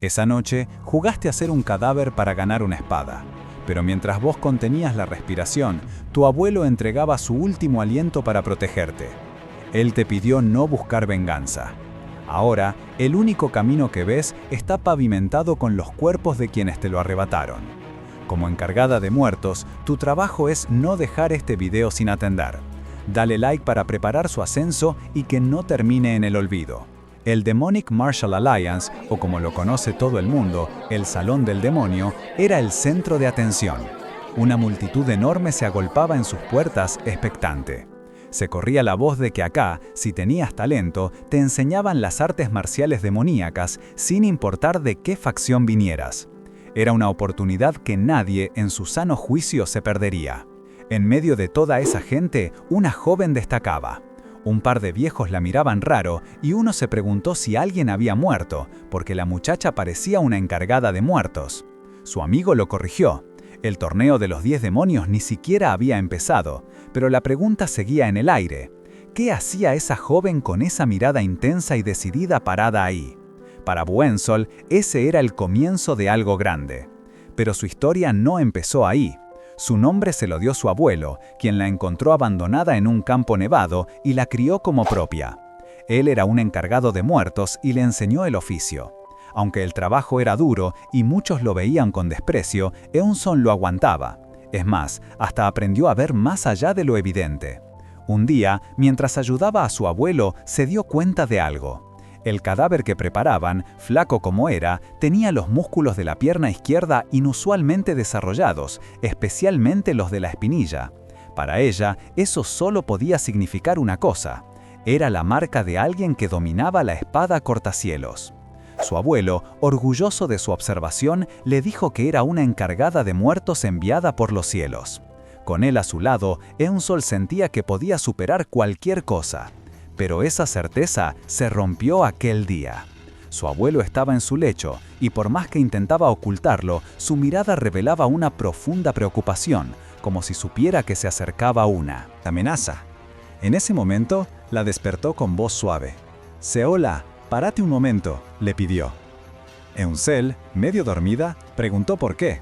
Esa noche, jugaste a ser un cadáver para ganar una espada. Pero mientras vos contenías la respiración, tu abuelo entregaba su último aliento para protegerte. Él te pidió no buscar venganza. Ahora, el único camino que ves está pavimentado con los cuerpos de quienes te lo arrebataron. Como encargada de muertos, tu trabajo es no dejar este video sin atender. Dale like para preparar su ascenso y que no termine en el olvido. El Demonic Martial Alliance, o como lo conoce todo el mundo, el Salón del Demonio, era el centro de atención. Una multitud enorme se agolpaba en sus puertas, expectante. Se corría la voz de que acá, si tenías talento, te enseñaban las artes marciales demoníacas, sin importar de qué facción vinieras. Era una oportunidad que nadie, en su sano juicio, se perdería. En medio de toda esa gente, una joven destacaba. Un par de viejos la miraban raro y uno se preguntó si alguien había muerto, porque la muchacha parecía una encargada de muertos. Su amigo lo corrigió. El torneo de los 10 demonios ni siquiera había empezado, pero la pregunta seguía en el aire. ¿Qué hacía esa joven con esa mirada intensa y decidida parada ahí? Para Buensol, ese era el comienzo de algo grande. Pero su historia no empezó ahí. Su nombre se lo dio su abuelo, quien la encontró abandonada en un campo nevado y la crió como propia. Él era un encargado de muertos y le enseñó el oficio. Aunque el trabajo era duro y muchos lo veían con desprecio, Eunson lo aguantaba. Es más, hasta aprendió a ver más allá de lo evidente. Un día, mientras ayudaba a su abuelo, se dio cuenta de algo. El cadáver que preparaban, flaco como era, tenía los músculos de la pierna izquierda inusualmente desarrollados, especialmente los de la espinilla. Para ella, eso solo podía significar una cosa. Era la marca de alguien que dominaba la espada cortacielos. Su abuelo, orgulloso de su observación, le dijo que era una encargada de muertos enviada por los cielos. Con él a su lado, Eunson sentía que podía superar cualquier cosa. Pero esa certeza se rompió aquel día. Su abuelo estaba en su lecho, y por más que intentaba ocultarlo, su mirada revelaba una profunda preocupación, como si supiera que se acercaba una amenaza. En ese momento, la despertó con voz suave. «Seola, párate un momento», le pidió. Eunson, medio dormida, preguntó por qué.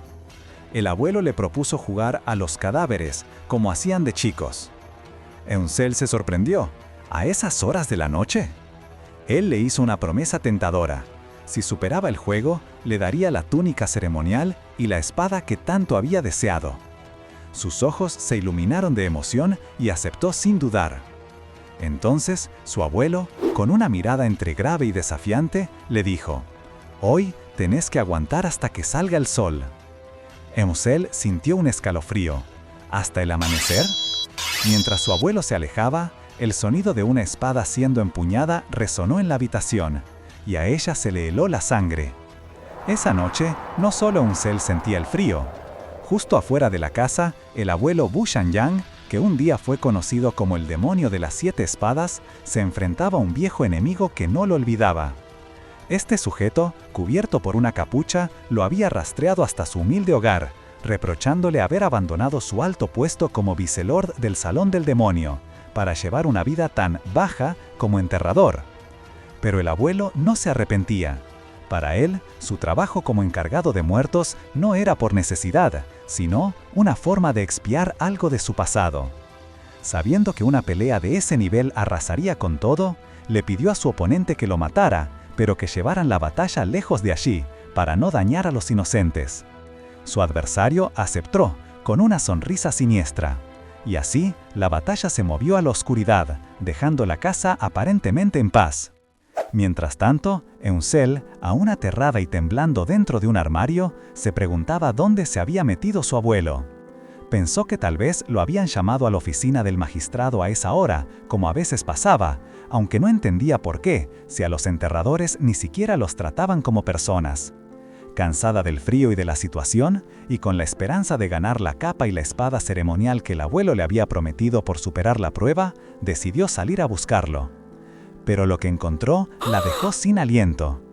El abuelo le propuso jugar a los cadáveres, como hacían de chicos. Eunson se sorprendió. ¿A esas horas de la noche? Él le hizo una promesa tentadora. Si superaba el juego, le daría la túnica ceremonial y la espada que tanto había deseado. Sus ojos se iluminaron de emoción y aceptó sin dudar. Entonces, su abuelo, con una mirada entre grave y desafiante, le dijo: «Hoy tenés que aguantar hasta que salga el sol». Eunson sintió un escalofrío. ¿Hasta el amanecer? Mientras su abuelo se alejaba, el sonido de una espada siendo empuñada resonó en la habitación, y a ella se le heló la sangre. Esa noche, no solo Eunson sentía el frío. Justo afuera de la casa, el abuelo Bu Shangyang, que un día fue conocido como el demonio de las 7 espadas, se enfrentaba a un viejo enemigo que no lo olvidaba. Este sujeto, cubierto por una capucha, lo había rastreado hasta su humilde hogar, reprochándole haber abandonado su alto puesto como vicelord del Salón del Demonio, para llevar una vida tan baja como enterrador. Pero el abuelo no se arrepentía. Para él, su trabajo como encargado de muertos no era por necesidad, sino una forma de expiar algo de su pasado. Sabiendo que una pelea de ese nivel arrasaría con todo, le pidió a su oponente que lo matara, pero que llevaran la batalla lejos de allí, para no dañar a los inocentes. Su adversario aceptó, con una sonrisa siniestra. Y así, la batalla se movió a la oscuridad, dejando la casa aparentemente en paz. Mientras tanto, Eunson, aún aterrada y temblando dentro de un armario, se preguntaba dónde se había metido su abuelo. Pensó que tal vez lo habían llamado a la oficina del magistrado a esa hora, como a veces pasaba, aunque no entendía por qué, si a los enterradores ni siquiera los trataban como personas. Cansada del frío y de la situación, y con la esperanza de ganar la capa y la espada ceremonial que el abuelo le había prometido por superar la prueba, decidió salir a buscarlo. Pero lo que encontró la dejó sin aliento.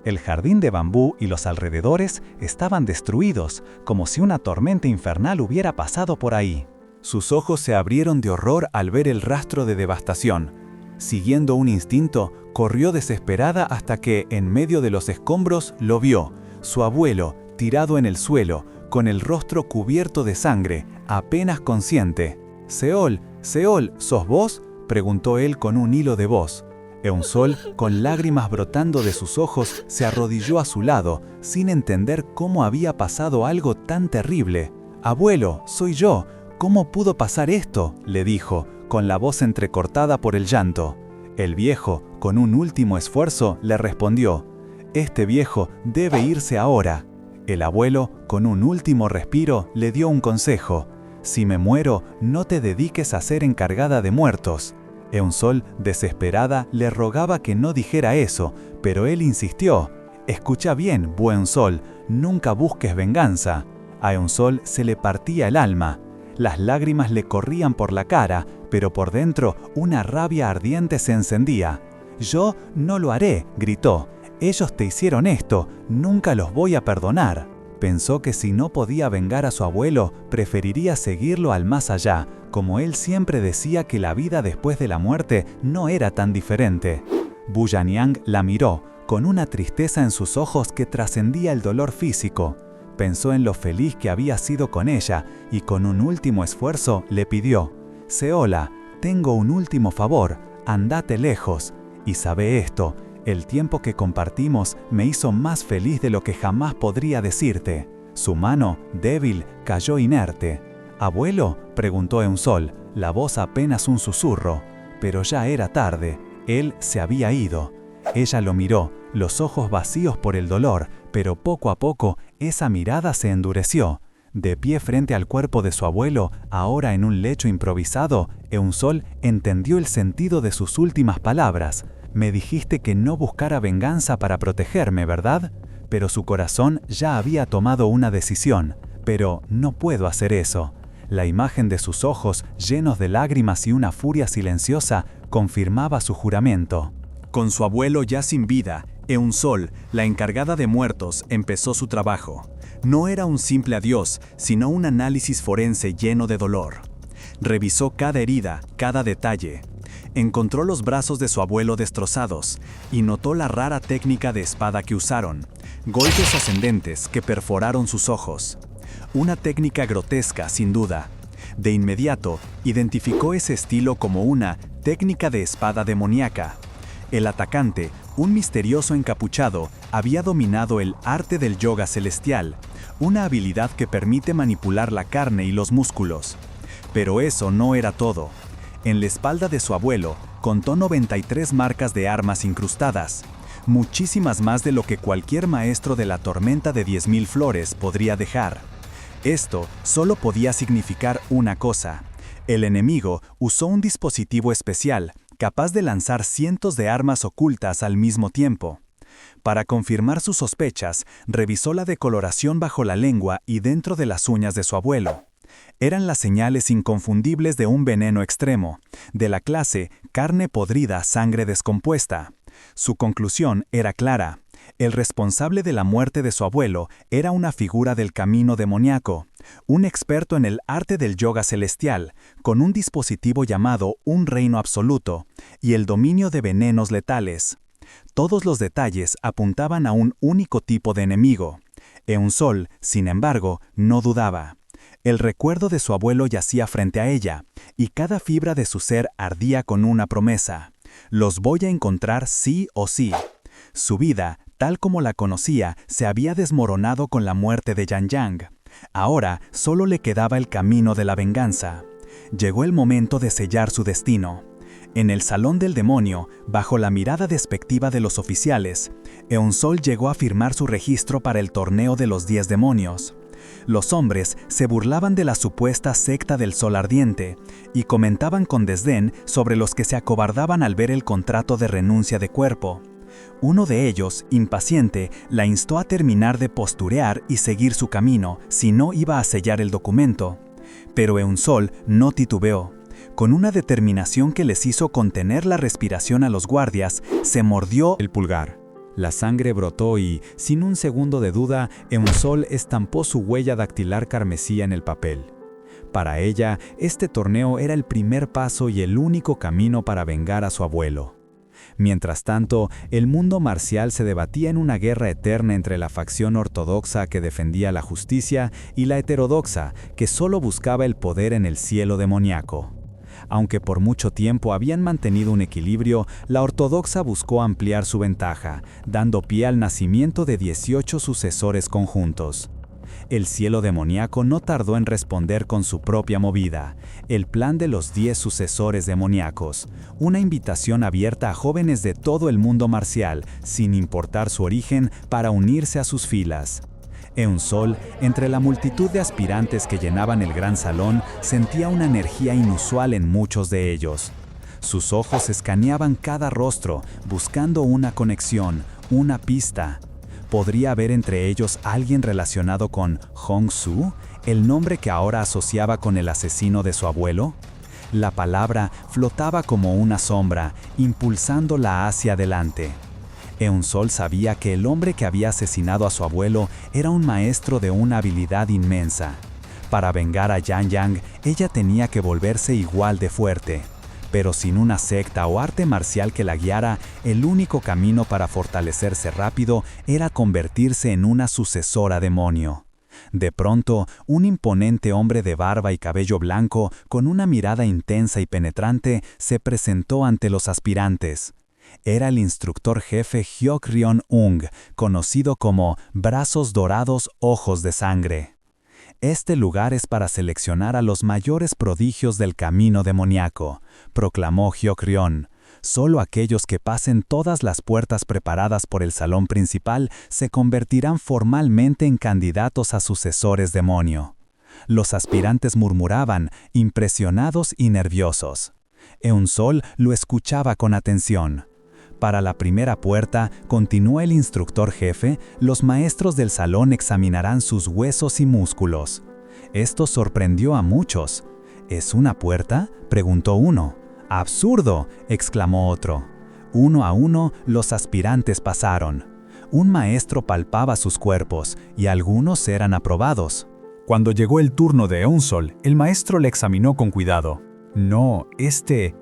El jardín de bambú y los alrededores estaban destruidos, como si una tormenta infernal hubiera pasado por ahí. Sus ojos se abrieron de horror al ver el rastro de devastación. Siguiendo un instinto, corrió desesperada hasta que, en medio de los escombros, lo vio, su abuelo, tirado en el suelo, con el rostro cubierto de sangre, apenas consciente. «Seol, Seol, ¿sos vos?», preguntó él con un hilo de voz. Eun-sol, con lágrimas brotando de sus ojos, se arrodilló a su lado, sin entender cómo había pasado algo tan terrible. «Abuelo, soy yo. ¿Cómo pudo pasar esto?», le dijo, con la voz entrecortada por el llanto. El viejo, con un último esfuerzo, le respondió: «Este viejo debe irse ahora». El abuelo, con un último respiro, le dio un consejo: «Si me muero, no te dediques a ser encargada de muertos». Eun-sol, desesperada, le rogaba que no dijera eso, pero él insistió: «Escucha bien, buen sol, nunca busques venganza». A Eun-sol se le partía el alma. Las lágrimas le corrían por la cara, pero por dentro una rabia ardiente se encendía. «Yo no lo haré», gritó. «Ellos te hicieron esto, nunca los voy a perdonar». Pensó que si no podía vengar a su abuelo, preferiría seguirlo al más allá, como él siempre decía que la vida después de la muerte no era tan diferente. Buyaniang la miró, con una tristeza en sus ojos que trascendía el dolor físico. Pensó en lo feliz que había sido con ella y con un último esfuerzo le pidió: «Seola, tengo un último favor, andate lejos. Y sabe esto, el tiempo que compartimos me hizo más feliz de lo que jamás podría decirte». Su mano, débil, cayó inerte. «¿Abuelo?», preguntó Eun-sol, la voz apenas un susurro. Pero ya era tarde, él se había ido. Ella lo miró, los ojos vacíos por el dolor, pero poco a poco esa mirada se endureció. De pie frente al cuerpo de su abuelo, ahora en un lecho improvisado, Eun-sol entendió el sentido de sus últimas palabras. «Me dijiste que no buscara venganza para protegerme, ¿verdad?». Pero su corazón ya había tomado una decisión. «Pero no puedo hacer eso». La imagen de sus ojos, llenos de lágrimas y una furia silenciosa, confirmaba su juramento. Con su abuelo ya sin vida, Eun-sol, la encargada de muertos, empezó su trabajo. No era un simple adiós, sino un análisis forense lleno de dolor. Revisó cada herida, cada detalle. Encontró los brazos de su abuelo destrozados y notó la rara técnica de espada que usaron, golpes ascendentes que perforaron sus ojos. Una técnica grotesca, sin duda. De inmediato, identificó ese estilo como una técnica de espada demoníaca. El atacante, un misterioso encapuchado, había dominado el arte del yoga celestial, una habilidad que permite manipular la carne y los músculos. Pero eso no era todo. En la espalda de su abuelo, contó 93 marcas de armas incrustadas, muchísimas más de lo que cualquier maestro de la tormenta de 10.000 flores podría dejar. Esto solo podía significar una cosa: el enemigo usó un dispositivo especial, capaz de lanzar cientos de armas ocultas al mismo tiempo. Para confirmar sus sospechas, revisó la decoloración bajo la lengua y dentro de las uñas de su abuelo. Eran las señales inconfundibles de un veneno extremo, de la clase carne podrida, sangre descompuesta. Su conclusión era clara: el responsable de la muerte de su abuelo era una figura del camino demoníaco, un experto en el arte del yoga celestial, con un dispositivo llamado un reino absoluto, y el dominio de venenos letales. Todos los detalles apuntaban a un único tipo de enemigo. Eun-sol, sin embargo, no dudaba. El recuerdo de su abuelo yacía frente a ella, y cada fibra de su ser ardía con una promesa: los voy a encontrar sí o sí. Su vida, tal como la conocía, se había desmoronado con la muerte de Yan Yang. Ahora solo le quedaba el camino de la venganza. Llegó el momento de sellar su destino. En el salón del demonio, bajo la mirada despectiva de los oficiales, Eun-sol llegó a firmar su registro para el torneo de los 10 demonios. Los hombres se burlaban de la supuesta secta del sol ardiente y comentaban con desdén sobre los que se acobardaban al ver el contrato de renuncia de cuerpo. Uno de ellos, impaciente, la instó a terminar de posturear y seguir su camino, si no iba a sellar el documento. Pero Eun-sol no titubeó. Con una determinación que les hizo contener la respiración a los guardias, se mordió el pulgar. La sangre brotó y, sin un segundo de duda, Eun-sol estampó su huella dactilar carmesí en el papel. Para ella, este torneo era el primer paso y el único camino para vengar a su abuelo. Mientras tanto, el mundo marcial se debatía en una guerra eterna entre la facción ortodoxa que defendía la justicia y la heterodoxa que solo buscaba el poder en el cielo demoníaco. Aunque por mucho tiempo habían mantenido un equilibrio, la ortodoxa buscó ampliar su ventaja, dando pie al nacimiento de 18 sucesores conjuntos. El cielo demoníaco no tardó en responder con su propia movida, el plan de los 10 sucesores demoníacos, una invitación abierta a jóvenes de todo el mundo marcial, sin importar su origen, para unirse a sus filas. Eun-Sol, entre la multitud de aspirantes que llenaban el gran salón, sentía una energía inusual en muchos de ellos. Sus ojos escaneaban cada rostro, buscando una conexión, una pista. ¿Podría haber entre ellos alguien relacionado con Hong-Su, el nombre que ahora asociaba con el asesino de su abuelo? La palabra flotaba como una sombra, impulsándola hacia adelante. Eun-Sol sabía que el hombre que había asesinado a su abuelo era un maestro de una habilidad inmensa. Para vengar a Yang Yang, ella tenía que volverse igual de fuerte. Pero sin una secta o arte marcial que la guiara, el único camino para fortalecerse rápido era convertirse en una sucesora demonio. De pronto, un imponente hombre de barba y cabello blanco, con una mirada intensa y penetrante, se presentó ante los aspirantes. Era el instructor jefe Hyok-Ryong-ung, conocido como Brazos Dorados Ojos de Sangre. Este lugar es para seleccionar a los mayores prodigios del camino demoníaco, proclamó Hyok-Ryong. Solo aquellos que pasen todas las puertas preparadas por el salón principal se convertirán formalmente en candidatos a sucesores demonio. Los aspirantes murmuraban, impresionados y nerviosos. Eun-Sol lo escuchaba con atención. Para la primera puerta, continuó el instructor jefe, los maestros del salón examinarán sus huesos y músculos. Esto sorprendió a muchos. ¿Es una puerta?, preguntó uno. ¡Absurdo!, exclamó otro. Uno a uno, los aspirantes pasaron. Un maestro palpaba sus cuerpos, y algunos eran aprobados. Cuando llegó el turno de Eun-Sol, el maestro le examinó con cuidado. «No, este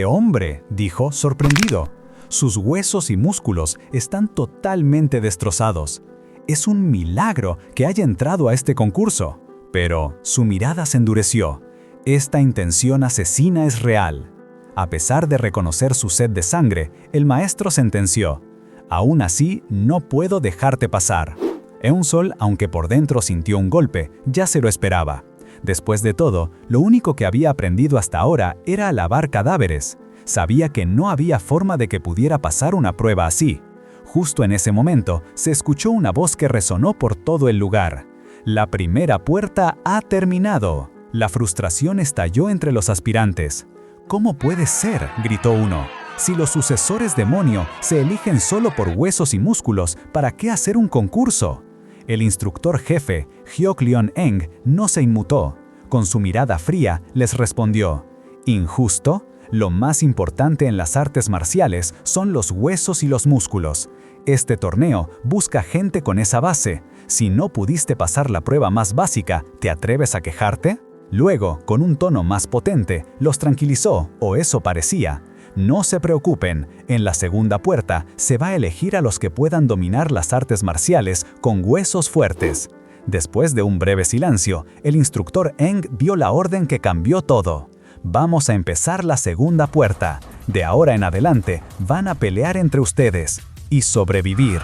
hombre», dijo, sorprendido. Sus huesos y músculos están totalmente destrozados. Es un milagro que haya entrado a este concurso. Pero su mirada se endureció. Esta intención asesina es real. A pesar de reconocer su sed de sangre, el maestro sentenció: «Aún así, no puedo dejarte pasar». Eun-Sol, aunque por dentro sintió un golpe, ya se lo esperaba. Después de todo, lo único que había aprendido hasta ahora era lavar cadáveres. Sabía que no había forma de que pudiera pasar una prueba así. Justo en ese momento, se escuchó una voz que resonó por todo el lugar. «La primera puerta ha terminado». La frustración estalló entre los aspirantes. «¿Cómo puede ser?», gritó uno. «Si los sucesores demonio se eligen solo por huesos y músculos, ¿para qué hacer un concurso?». El instructor jefe, Hyok-Ryong-eng, no se inmutó. Con su mirada fría, les respondió: «¿Injusto? Lo más importante en las artes marciales son los huesos y los músculos. Este torneo busca gente con esa base. Si no pudiste pasar la prueba más básica, ¿te atreves a quejarte?». Luego, con un tono más potente, los tranquilizó, o eso parecía. «No se preocupen, en la segunda puerta se va a elegir a los que puedan dominar las artes marciales con huesos fuertes». Después de un breve silencio, el instructor Eng dio la orden que cambió todo. «Vamos a empezar la segunda puerta. De ahora en adelante, van a pelear entre ustedes y sobrevivir».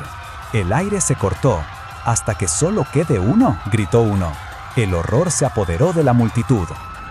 El aire se cortó. «¿Hasta que solo quede uno?», gritó uno. El horror se apoderó de la multitud.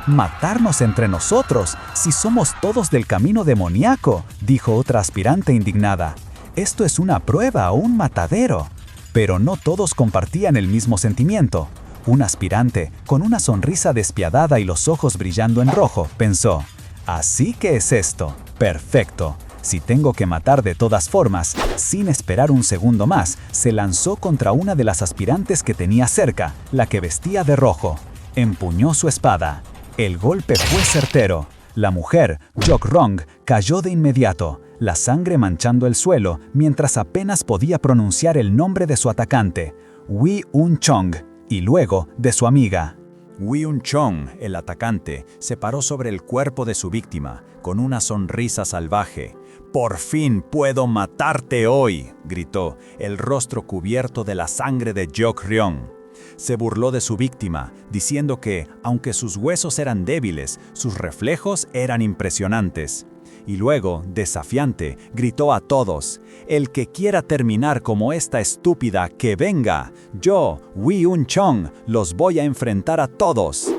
«¿Matarnos entre nosotros, si somos todos del camino demoníaco?», dijo otra aspirante indignada. «Esto es una prueba o un matadero». Pero no todos compartían el mismo sentimiento. Un aspirante, con una sonrisa despiadada y los ojos brillando en rojo, pensó: «Así que es esto. Perfecto. Si tengo que matar de todas formas», sin esperar un segundo más, se lanzó contra una de las aspirantes que tenía cerca, la que vestía de rojo. Empuñó su espada. El golpe fue certero. La mujer, Hyok-Ryong, cayó de inmediato, la sangre manchando el suelo, mientras apenas podía pronunciar el nombre de su atacante, Wi Un-chong, y luego de su amiga. Wheelchong, el atacante, se paró sobre el cuerpo de su víctima, con una sonrisa salvaje. «¡Por fin puedo matarte hoy!», gritó, el rostro cubierto de la sangre de Jeok-ryong. Se burló de su víctima, diciendo que, aunque sus huesos eran débiles, sus reflejos eran impresionantes. Y luego, desafiante, gritó a todos: «El que quiera terminar como esta estúpida, que venga. Yo, Wheelchong, los voy a enfrentar a todos».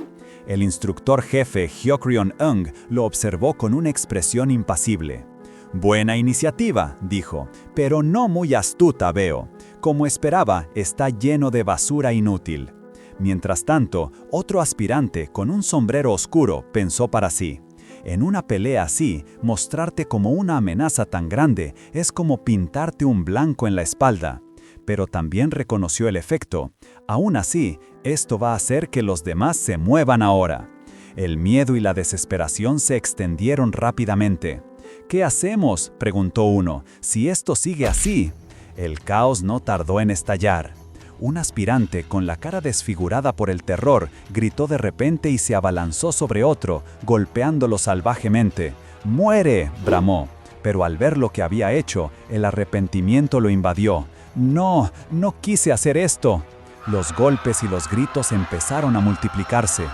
El instructor jefe Hyokryong-eung lo observó con una expresión impasible. «Buena iniciativa», dijo, «pero no muy astuta veo. Como esperaba, está lleno de basura inútil». Mientras tanto, otro aspirante con un sombrero oscuro pensó para sí: «En una pelea así, mostrarte como una amenaza tan grande es como pintarte un blanco en la espalda». Pero también reconoció el efecto. Aún así, esto va a hacer que los demás se muevan ahora. El miedo y la desesperación se extendieron rápidamente. «¿Qué hacemos?», preguntó uno, «si esto sigue así». El caos no tardó en estallar. Un aspirante, con la cara desfigurada por el terror, gritó de repente y se abalanzó sobre otro, golpeándolo salvajemente. «¡Muere!», bramó. Pero al ver lo que había hecho, el arrepentimiento lo invadió. «No, no quise hacer esto». Los golpes y los gritos empezaron a multiplicarse.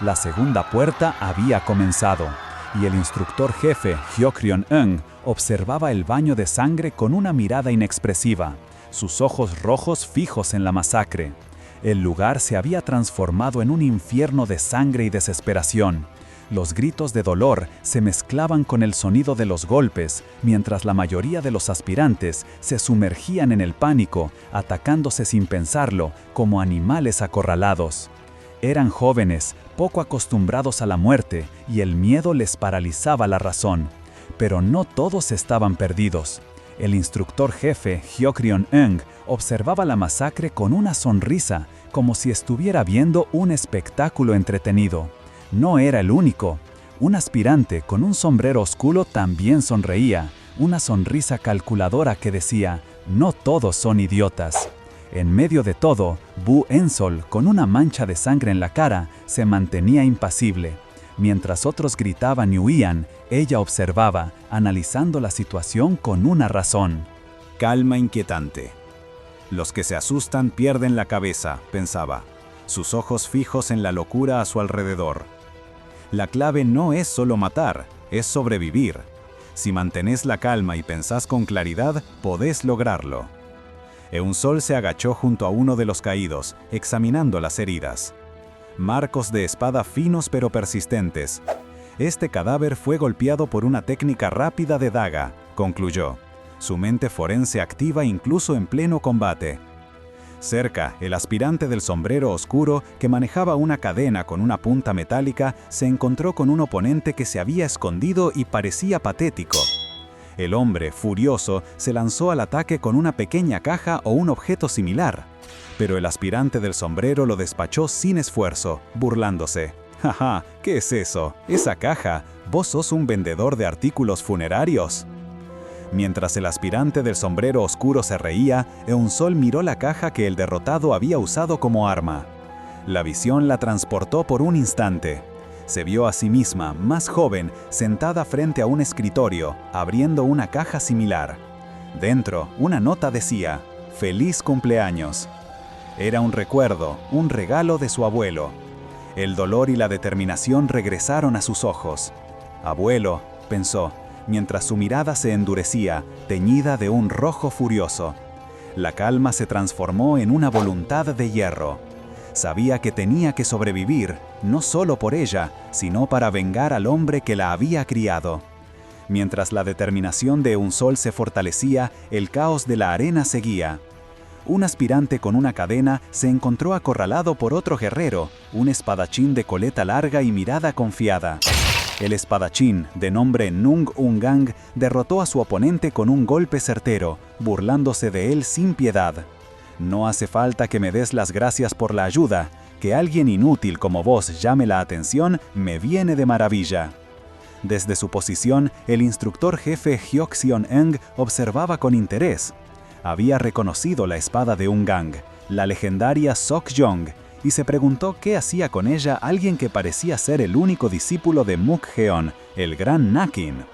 La segunda puerta había comenzado, y el instructor jefe, Hyokryong-eung, observaba el baño de sangre con una mirada inexpresiva, sus ojos rojos fijos en la masacre. El lugar se había transformado en un infierno de sangre y desesperación. Los gritos de dolor se mezclaban con el sonido de los golpes, mientras la mayoría de los aspirantes se sumergían en el pánico, atacándose sin pensarlo, como animales acorralados. Eran jóvenes, poco acostumbrados a la muerte, y el miedo les paralizaba la razón. Pero no todos estaban perdidos. El instructor jefe, Hyokryong-eung, observaba la masacre con una sonrisa, como si estuviera viendo un espectáculo entretenido. No era el único. Un aspirante con un sombrero oscuro también sonreía, una sonrisa calculadora que decía: «No todos son idiotas». En medio de todo, Bu Ensol, con una mancha de sangre en la cara, se mantenía impasible. Mientras otros gritaban y huían, ella observaba, analizando la situación con una razón. Calma inquietante. Los que se asustan pierden la cabeza, pensaba, sus ojos fijos en la locura a su alrededor. La clave no es solo matar, es sobrevivir. Si mantenés la calma y pensás con claridad, podés lograrlo. Eun-sol se agachó junto a uno de los caídos, examinando las heridas. Marcos de espada finos pero persistentes. Este cadáver fue golpeado por una técnica rápida de daga, concluyó. Su mente forense activa incluso en pleno combate. Cerca, el aspirante del sombrero oscuro, que manejaba una cadena con una punta metálica, se encontró con un oponente que se había escondido y parecía patético. El hombre, furioso, se lanzó al ataque con una pequeña caja o un objeto similar. Pero el aspirante del sombrero lo despachó sin esfuerzo, burlándose. «Jaja, ¿qué es eso? ¿Esa caja? ¿Vos sos un vendedor de artículos funerarios?». Mientras el aspirante del sombrero oscuro se reía, Eun-sol miró la caja que el derrotado había usado como arma. La visión la transportó por un instante. Se vio a sí misma, más joven, sentada frente a un escritorio, abriendo una caja similar. Dentro, una nota decía: «Feliz cumpleaños». Era un recuerdo, un regalo de su abuelo. El dolor y la determinación regresaron a sus ojos. «Abuelo», pensó, mientras su mirada se endurecía, teñida de un rojo furioso. La calma se transformó en una voluntad de hierro. Sabía que tenía que sobrevivir, no solo por ella, sino para vengar al hombre que la había criado. Mientras la determinación de Eun-sol se fortalecía, el caos de la arena seguía. Un aspirante con una cadena se encontró acorralado por otro guerrero, un espadachín de coleta larga y mirada confiada. El espadachín, de nombre Nung Ungang, derrotó a su oponente con un golpe certero, burlándose de él sin piedad. «No hace falta que me des las gracias por la ayuda. Que alguien inútil como vos llame la atención me viene de maravilla». Desde su posición, el instructor jefe Hyokryong-eung observaba con interés. Había reconocido la espada de Ungang, la legendaria Seokjong, y se preguntó qué hacía con ella alguien que parecía ser el único discípulo de Mukjeon, el gran Nakin.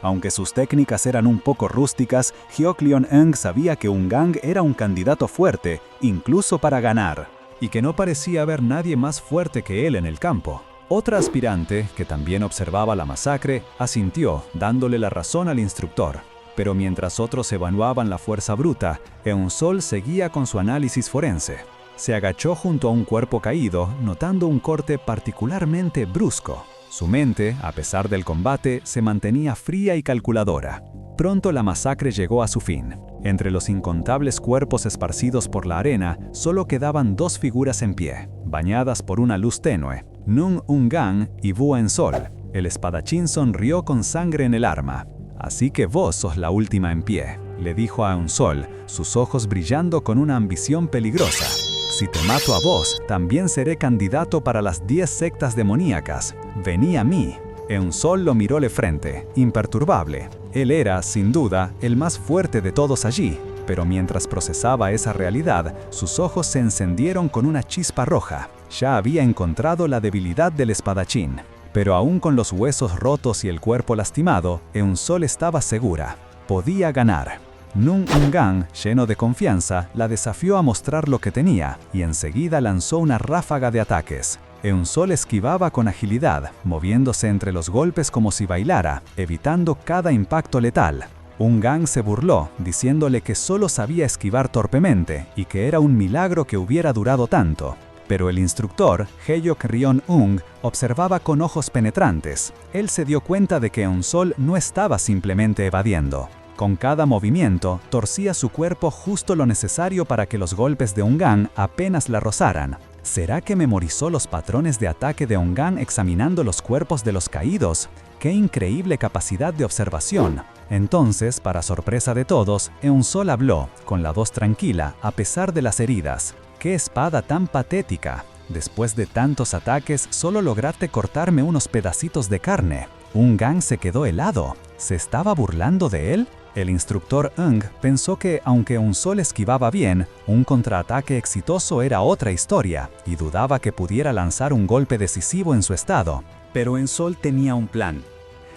Aunque sus técnicas eran un poco rústicas, Hyokleon-eung sabía que Ungang era un candidato fuerte, incluso para ganar. Y que no parecía haber nadie más fuerte que él en el campo. Otra aspirante, que también observaba la masacre, asintió, dándole la razón al instructor. Pero mientras otros evaluaban la fuerza bruta, Eun-sol seguía con su análisis forense. Se agachó junto a un cuerpo caído, notando un corte particularmente brusco. Su mente, a pesar del combate, se mantenía fría y calculadora. Pronto la masacre llegó a su fin. Entre los incontables cuerpos esparcidos por la arena, solo quedaban dos figuras en pie, bañadas por una luz tenue: Nung Ungang y Bu Eun-sol. El espadachín sonrió con sangre en el arma. «Así que vos sos la última en pie», le dijo a Eun-sol, sus ojos brillando con una ambición peligrosa. «Si te mato a vos, también seré candidato para las 10 sectas demoníacas. Vení a mí». Eun-sol lo miró de frente, imperturbable. Él era, sin duda, el más fuerte de todos allí, pero mientras procesaba esa realidad, sus ojos se encendieron con una chispa roja. Ya había encontrado la debilidad del espadachín. Pero aún con los huesos rotos y el cuerpo lastimado, Eun-sol estaba segura. Podía ganar. Nung Ungang, lleno de confianza, la desafió a mostrar lo que tenía, y enseguida lanzó una ráfaga de ataques. Eun-sol esquivaba con agilidad, moviéndose entre los golpes como si bailara, evitando cada impacto letal. Ungang se burló, diciéndole que solo sabía esquivar torpemente y que era un milagro que hubiera durado tanto. Pero el instructor, Hyokleon-eung, observaba con ojos penetrantes. Él se dio cuenta de que Eun-sol no estaba simplemente evadiendo. Con cada movimiento, torcía su cuerpo justo lo necesario para que los golpes de Ungang apenas la rozaran. ¿Será que memorizó los patrones de ataque de Ungang examinando los cuerpos de los caídos? ¡Qué increíble capacidad de observación! Entonces, para sorpresa de todos, Eun-sol habló, con la voz tranquila, a pesar de las heridas. ¡Qué espada tan patética! Después de tantos ataques, solo lograste cortarme unos pedacitos de carne. Ungang se quedó helado. ¿Se estaba burlando de él? El instructor Eung pensó que, aunque Eun-sol esquivaba bien, un contraataque exitoso era otra historia, y dudaba que pudiera lanzar un golpe decisivo en su estado. Pero Eun-sol tenía un plan.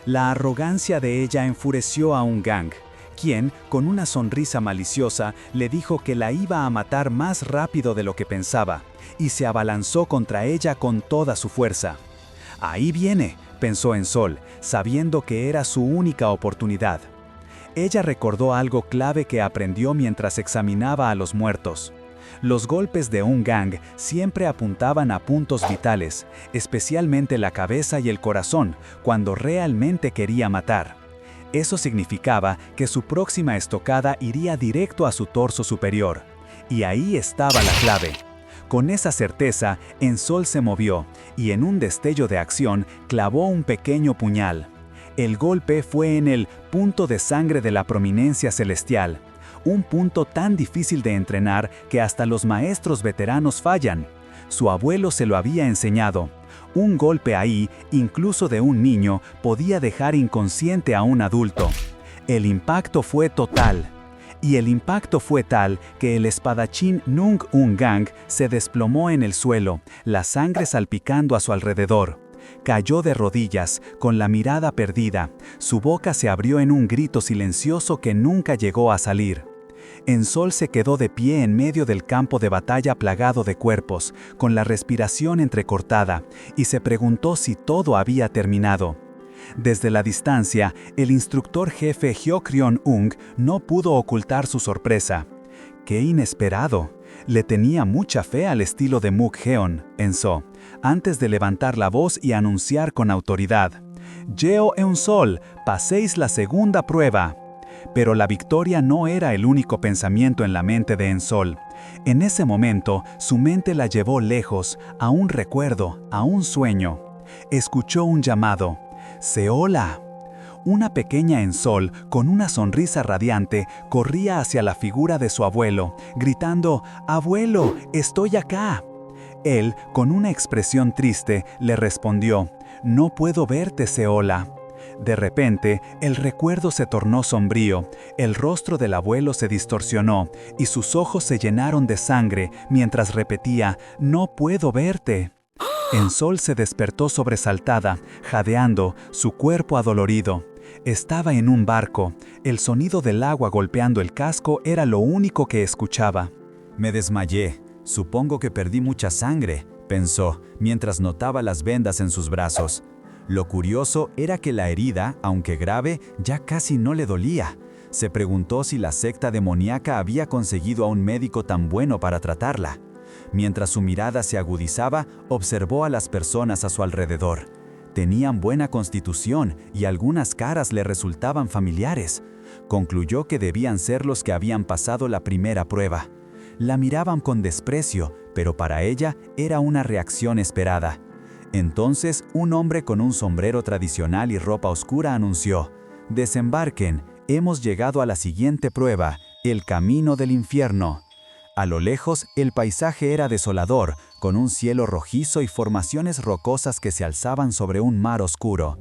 La arrogancia de ella enfureció a Ungang, quien, con una sonrisa maliciosa, le dijo que la iba a matar más rápido de lo que pensaba, y se abalanzó contra ella con toda su fuerza. «Ahí viene», pensó Eun-sol, sabiendo que era su única oportunidad. Ella recordó algo clave que aprendió mientras examinaba a los muertos. Los golpes de Ungang siempre apuntaban a puntos vitales, especialmente la cabeza y el corazón, cuando realmente quería matar. Eso significaba que su próxima estocada iría directo a su torso superior. Y ahí estaba la clave. Con esa certeza, Eun-sol se movió y en un destello de acción clavó un pequeño puñal. El golpe fue en el punto de sangre de la prominencia celestial, un punto tan difícil de entrenar que hasta los maestros veteranos fallan. Su abuelo se lo había enseñado. Un golpe ahí, incluso de un niño, podía dejar inconsciente a un adulto. El impacto fue total. Y el impacto fue tal que el espadachín Nung Ungang se desplomó en el suelo, la sangre salpicando a su alrededor. Cayó de rodillas, con la mirada perdida. Su boca se abrió en un grito silencioso que nunca llegó a salir. Eun-sol se quedó de pie en medio del campo de batalla plagado de cuerpos, con la respiración entrecortada, y se preguntó si todo había terminado. Desde la distancia, el instructor jefe Hyokleon-eung no pudo ocultar su sorpresa. ¡Qué inesperado! Le tenía mucha fe al estilo de Mukjeon, pensó, antes de levantar la voz y anunciar con autoridad: «Yeo Eun-sol, paséis la segunda prueba». Pero la victoria no era el único pensamiento en la mente de Eun-sol. En ese momento, su mente la llevó lejos, a un recuerdo, a un sueño. Escuchó un llamado: «¡Seola!». Una pequeña Eun-sol, con una sonrisa radiante, corría hacia la figura de su abuelo, gritando: «¡Abuelo, estoy acá!». Él, con una expresión triste, le respondió: «No puedo verte, Seola». De repente, el recuerdo se tornó sombrío, el rostro del abuelo se distorsionó y sus ojos se llenaron de sangre mientras repetía: «No puedo verte». Ensol se despertó sobresaltada, jadeando, su cuerpo adolorido. Estaba en un barco. El sonido del agua golpeando el casco era lo único que escuchaba. Me desmayé. Supongo que perdí mucha sangre, pensó, mientras notaba las vendas en sus brazos. Lo curioso era que la herida, aunque grave, ya casi no le dolía. Se preguntó si la secta demoníaca había conseguido a un médico tan bueno para tratarla. Mientras su mirada se agudizaba, observó a las personas a su alrededor. Tenían buena constitución y algunas caras le resultaban familiares. Concluyó que debían ser los que habían pasado la primera prueba. La miraban con desprecio, pero para ella era una reacción esperada. Entonces, un hombre con un sombrero tradicional y ropa oscura anunció: «Desembarquen, hemos llegado a la siguiente prueba, el camino del infierno». A lo lejos, el paisaje era desolador, con un cielo rojizo y formaciones rocosas que se alzaban sobre un mar oscuro.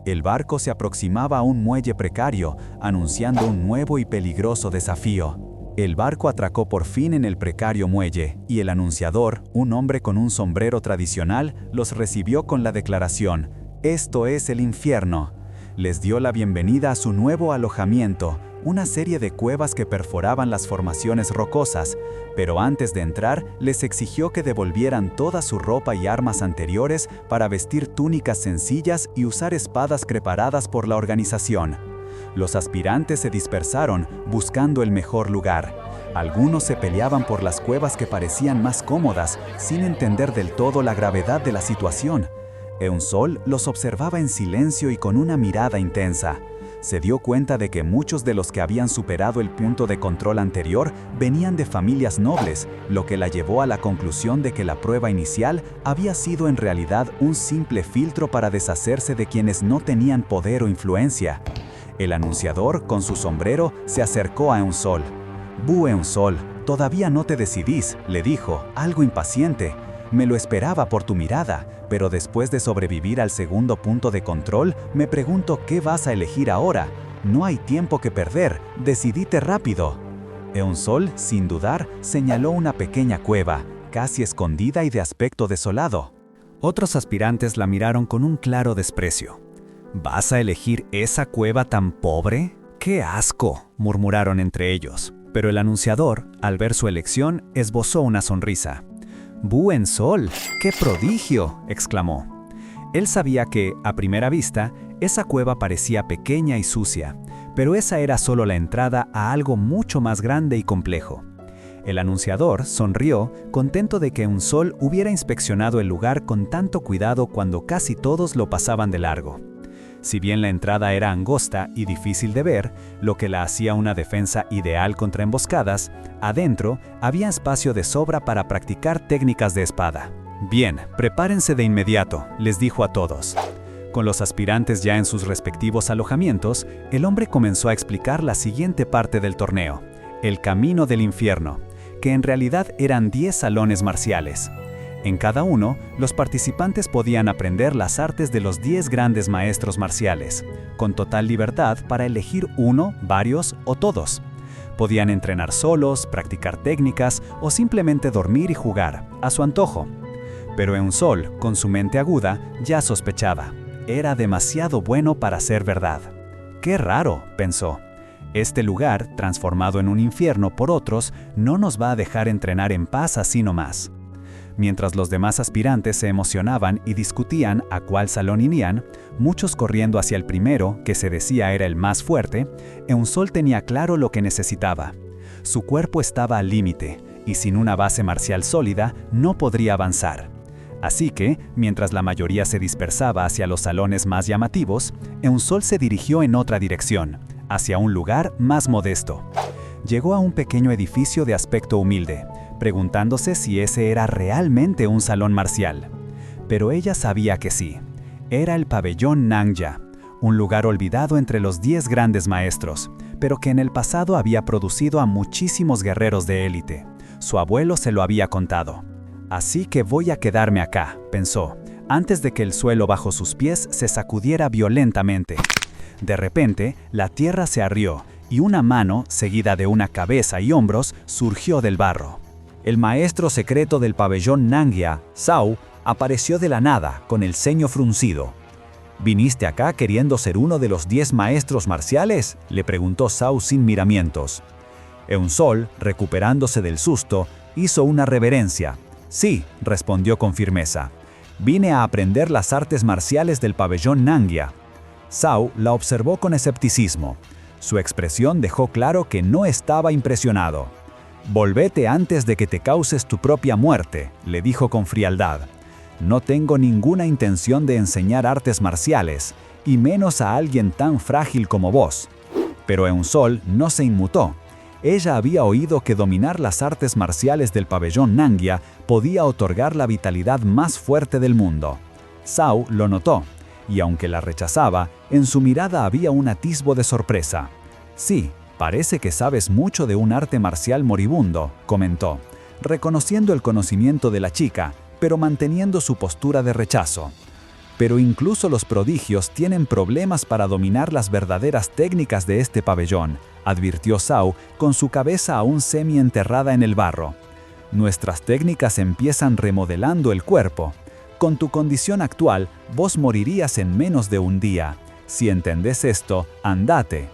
El barco se aproximaba a un muelle precario, anunciando un nuevo y peligroso desafío. El barco atracó por fin en el precario muelle, y el anunciador, un hombre con un sombrero tradicional, los recibió con la declaración: «Esto es el infierno». Les dio la bienvenida a su nuevo alojamiento, una serie de cuevas que perforaban las formaciones rocosas, pero antes de entrar les exigió que devolvieran toda su ropa y armas anteriores para vestir túnicas sencillas y usar espadas preparadas por la organización. Los aspirantes se dispersaron buscando el mejor lugar. Algunos se peleaban por las cuevas que parecían más cómodas, sin entender del todo la gravedad de la situación. Eun-Sol los observaba en silencio y con una mirada intensa. Se dio cuenta de que muchos de los que habían superado el punto de control anterior venían de familias nobles, lo que la llevó a la conclusión de que la prueba inicial había sido en realidad un simple filtro para deshacerse de quienes no tenían poder o influencia. El anunciador, con su sombrero, se acercó a Eun-Sol. «Bu Eun-Sol, todavía no te decidís», le dijo, algo impaciente. «Me lo esperaba por tu mirada, pero después de sobrevivir al segundo punto de control, me pregunto qué vas a elegir ahora. No hay tiempo que perder, decidite rápido». Eun-Sol, sin dudar, señaló una pequeña cueva, casi escondida y de aspecto desolado. Otros aspirantes la miraron con un claro desprecio. «¿Vas a elegir esa cueva tan pobre? ¡Qué asco!», murmuraron entre ellos. Pero el anunciador, al ver su elección, esbozó una sonrisa. «¡Bu Eun-Sol! ¡Qué prodigio!», exclamó. Él sabía que, a primera vista, esa cueva parecía pequeña y sucia, pero esa era solo la entrada a algo mucho más grande y complejo. El anunciador sonrió, contento de que Eun-Sol hubiera inspeccionado el lugar con tanto cuidado cuando casi todos lo pasaban de largo. Si bien la entrada era angosta y difícil de ver, lo que la hacía una defensa ideal contra emboscadas, adentro había espacio de sobra para practicar técnicas de espada. «Bien, prepárense de inmediato», les dijo a todos. Con los aspirantes ya en sus respectivos alojamientos, el hombre comenzó a explicar la siguiente parte del torneo, el camino del infierno, que en realidad eran 10 salones marciales. En cada uno, los participantes podían aprender las artes de los 10 grandes maestros marciales, con total libertad para elegir uno, varios o todos. Podían entrenar solos, practicar técnicas o simplemente dormir y jugar, a su antojo. Pero Eun-Sol, con su mente aguda, ya sospechaba. Era demasiado bueno para ser verdad. «Qué raro», pensó. «Este lugar, transformado en un infierno por otros, no nos va a dejar entrenar en paz así nomás». Mientras los demás aspirantes se emocionaban y discutían a cuál salón irían, muchos corriendo hacia el primero, que se decía era el más fuerte, Eun-Sol tenía claro lo que necesitaba. Su cuerpo estaba al límite, y sin una base marcial sólida, no podría avanzar. Así que, mientras la mayoría se dispersaba hacia los salones más llamativos, Eun-Sol se dirigió en otra dirección, hacia un lugar más modesto. Llegó a un pequeño edificio de aspecto humilde, preguntándose si ese era realmente un salón marcial. Pero ella sabía que sí. Era el pabellón Nangya, un lugar olvidado entre los 10 grandes maestros, pero que en el pasado había producido a muchísimos guerreros de élite. Su abuelo se lo había contado. «Así que voy a quedarme acá», pensó, antes de que el suelo bajo sus pies se sacudiera violentamente. De repente, la tierra se arrió y una mano, seguida de una cabeza y hombros, surgió del barro. El maestro secreto del pabellón Nangia, Zhao, apareció de la nada, con el ceño fruncido. ¿Viniste acá queriendo ser uno de los 10 maestros marciales?, le preguntó Zhao sin miramientos. Eun-Sol, recuperándose del susto, hizo una reverencia. Sí, respondió con firmeza. Vine a aprender las artes marciales del pabellón Nangia. Zhao la observó con escepticismo. Su expresión dejó claro que no estaba impresionado. «Volvete antes de que te causes tu propia muerte», le dijo con frialdad. «No tengo ninguna intención de enseñar artes marciales, y menos a alguien tan frágil como vos». Pero Eun-Sol no se inmutó. Ella había oído que dominar las artes marciales del pabellón Nangia podía otorgar la vitalidad más fuerte del mundo. Zhao lo notó, y aunque la rechazaba, en su mirada había un atisbo de sorpresa. «Sí, parece que sabes mucho de un arte marcial moribundo», comentó, reconociendo el conocimiento de la chica, pero manteniendo su postura de rechazo. «Pero incluso los prodigios tienen problemas para dominar las verdaderas técnicas de este pabellón», advirtió Zhao, con su cabeza aún semi-enterrada en el barro. «Nuestras técnicas empiezan remodelando el cuerpo. Con tu condición actual, vos morirías en menos de un día. Si entendés esto, andate».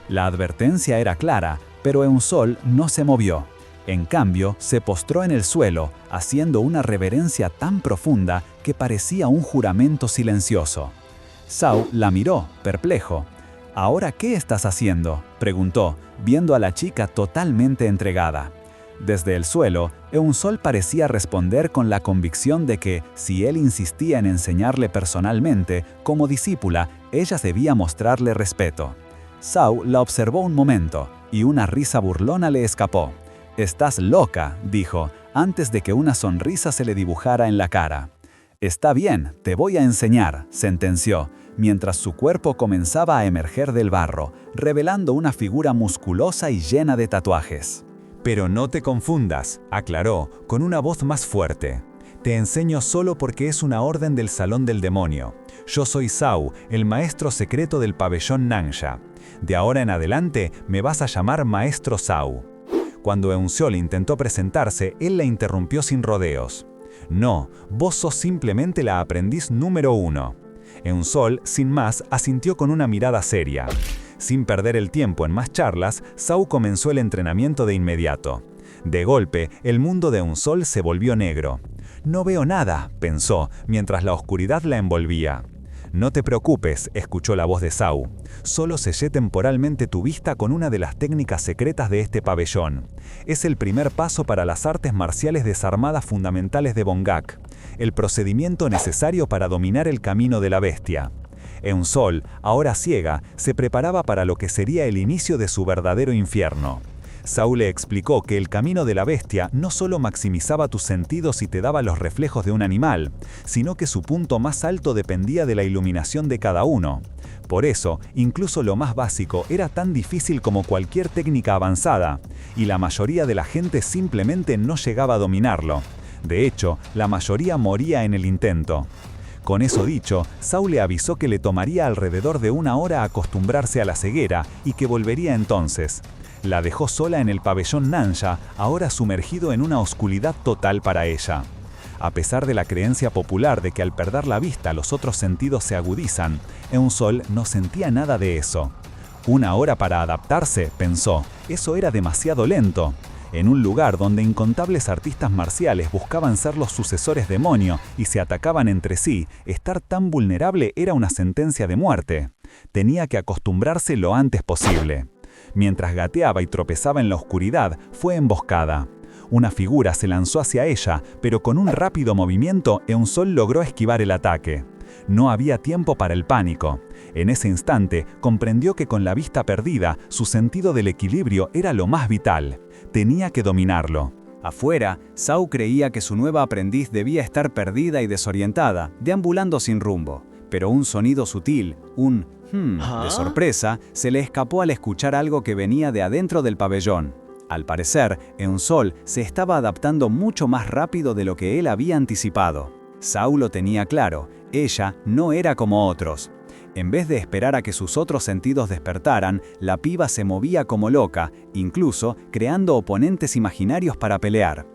La advertencia era clara, pero Eun-Sol no se movió. En cambio, se postró en el suelo, haciendo una reverencia tan profunda que parecía un juramento silencioso. Zhao la miró, perplejo. «¿Ahora qué estás haciendo?», preguntó, viendo a la chica totalmente entregada. Desde el suelo, Eun-Sol parecía responder con la convicción de que, si él insistía en enseñarle personalmente, como discípula, ella debía mostrarle respeto. Zhao la observó un momento, y una risa burlona le escapó. «Estás loca», dijo, antes de que una sonrisa se le dibujara en la cara. «Está bien, te voy a enseñar», sentenció, mientras su cuerpo comenzaba a emerger del barro, revelando una figura musculosa y llena de tatuajes. «Pero no te confundas», aclaró, con una voz más fuerte. «Te enseño solo porque es una orden del Salón del Demonio. Yo soy Zhao, el maestro secreto del pabellón Nangia. De ahora en adelante me vas a llamar Maestro Zhao». Cuando Eun-Sol intentó presentarse, él la interrumpió sin rodeos. «No, vos sos simplemente la aprendiz número 1». Eun-Sol, sin más, asintió con una mirada seria. Sin perder el tiempo en más charlas, Zhao comenzó el entrenamiento de inmediato. De golpe, el mundo de Eun-Sol se volvió negro. «No veo nada», pensó, mientras la oscuridad la envolvía. «No te preocupes», escuchó la voz de Zhao. «Solo sellé temporalmente tu vista con una de las técnicas secretas de este pabellón. Es el primer paso para las artes marciales desarmadas fundamentales de Bongak, el procedimiento necesario para dominar el camino de la bestia». Eun-Sol, ahora ciega, se preparaba para lo que sería el inicio de su verdadero infierno. Zhao le explicó que el camino de la bestia no solo maximizaba tus sentidos y te daba los reflejos de un animal, sino que su punto más alto dependía de la iluminación de cada uno. Por eso, incluso lo más básico era tan difícil como cualquier técnica avanzada, y la mayoría de la gente simplemente no llegaba a dominarlo. De hecho, la mayoría moría en el intento. Con eso dicho, Zhao le avisó que le tomaría alrededor de 1 hora acostumbrarse a la ceguera y que volvería entonces. La dejó sola en el pabellón Nangia, ahora sumergido en una oscuridad total para ella. A pesar de la creencia popular de que al perder la vista los otros sentidos se agudizan, Eun-Sol no sentía nada de eso. 1 hora para adaptarse, pensó, eso era demasiado lento. En un lugar donde incontables artistas marciales buscaban ser los sucesores demonio y se atacaban entre sí, estar tan vulnerable era una sentencia de muerte. Tenía que acostumbrarse lo antes posible. Mientras gateaba y tropezaba en la oscuridad, fue emboscada. Una figura se lanzó hacia ella, pero con un rápido movimiento, Eun-Sol logró esquivar el ataque. No había tiempo para el pánico. En ese instante, comprendió que con la vista perdida, su sentido del equilibrio era lo más vital. Tenía que dominarlo. Afuera, Zhao creía que su nueva aprendiz debía estar perdida y desorientada, deambulando sin rumbo. Pero un sonido sutil, un de sorpresa, se le escapó al escuchar algo que venía de adentro del pabellón. Al parecer, Eun-Sol se estaba adaptando mucho más rápido de lo que él había anticipado. Zhao lo tenía claro, ella no era como otros. En vez de esperar a que sus otros sentidos despertaran, la piba se movía como loca, incluso creando oponentes imaginarios para pelear.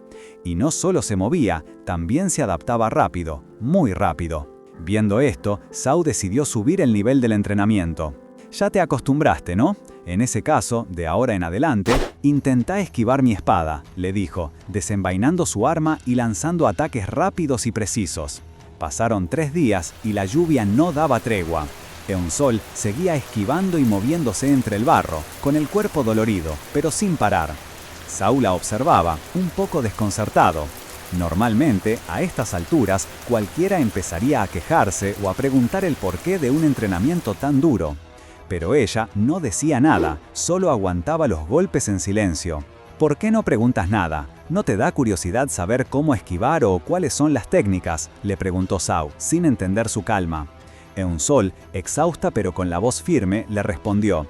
Y no solo se movía, también se adaptaba rápido, muy rápido. Viendo esto, Zhao decidió subir el nivel del entrenamiento. Ya te acostumbraste, ¿no? En ese caso, de ahora en adelante, intentá esquivar mi espada, le dijo, desenvainando su arma y lanzando ataques rápidos y precisos. Pasaron 3 días y la lluvia no daba tregua. Eun-Sol seguía esquivando y moviéndose entre el barro, con el cuerpo dolorido, pero sin parar. Zhao la observaba, un poco desconcertado. Normalmente, a estas alturas, cualquiera empezaría a quejarse o a preguntar el porqué de un entrenamiento tan duro. Pero ella no decía nada, solo aguantaba los golpes en silencio. ¿Por qué no preguntas nada? ¿No te da curiosidad saber cómo esquivar o cuáles son las técnicas?, le preguntó Zhao, sin entender su calma. Eun-Sol, exhausta pero con la voz firme, le respondió: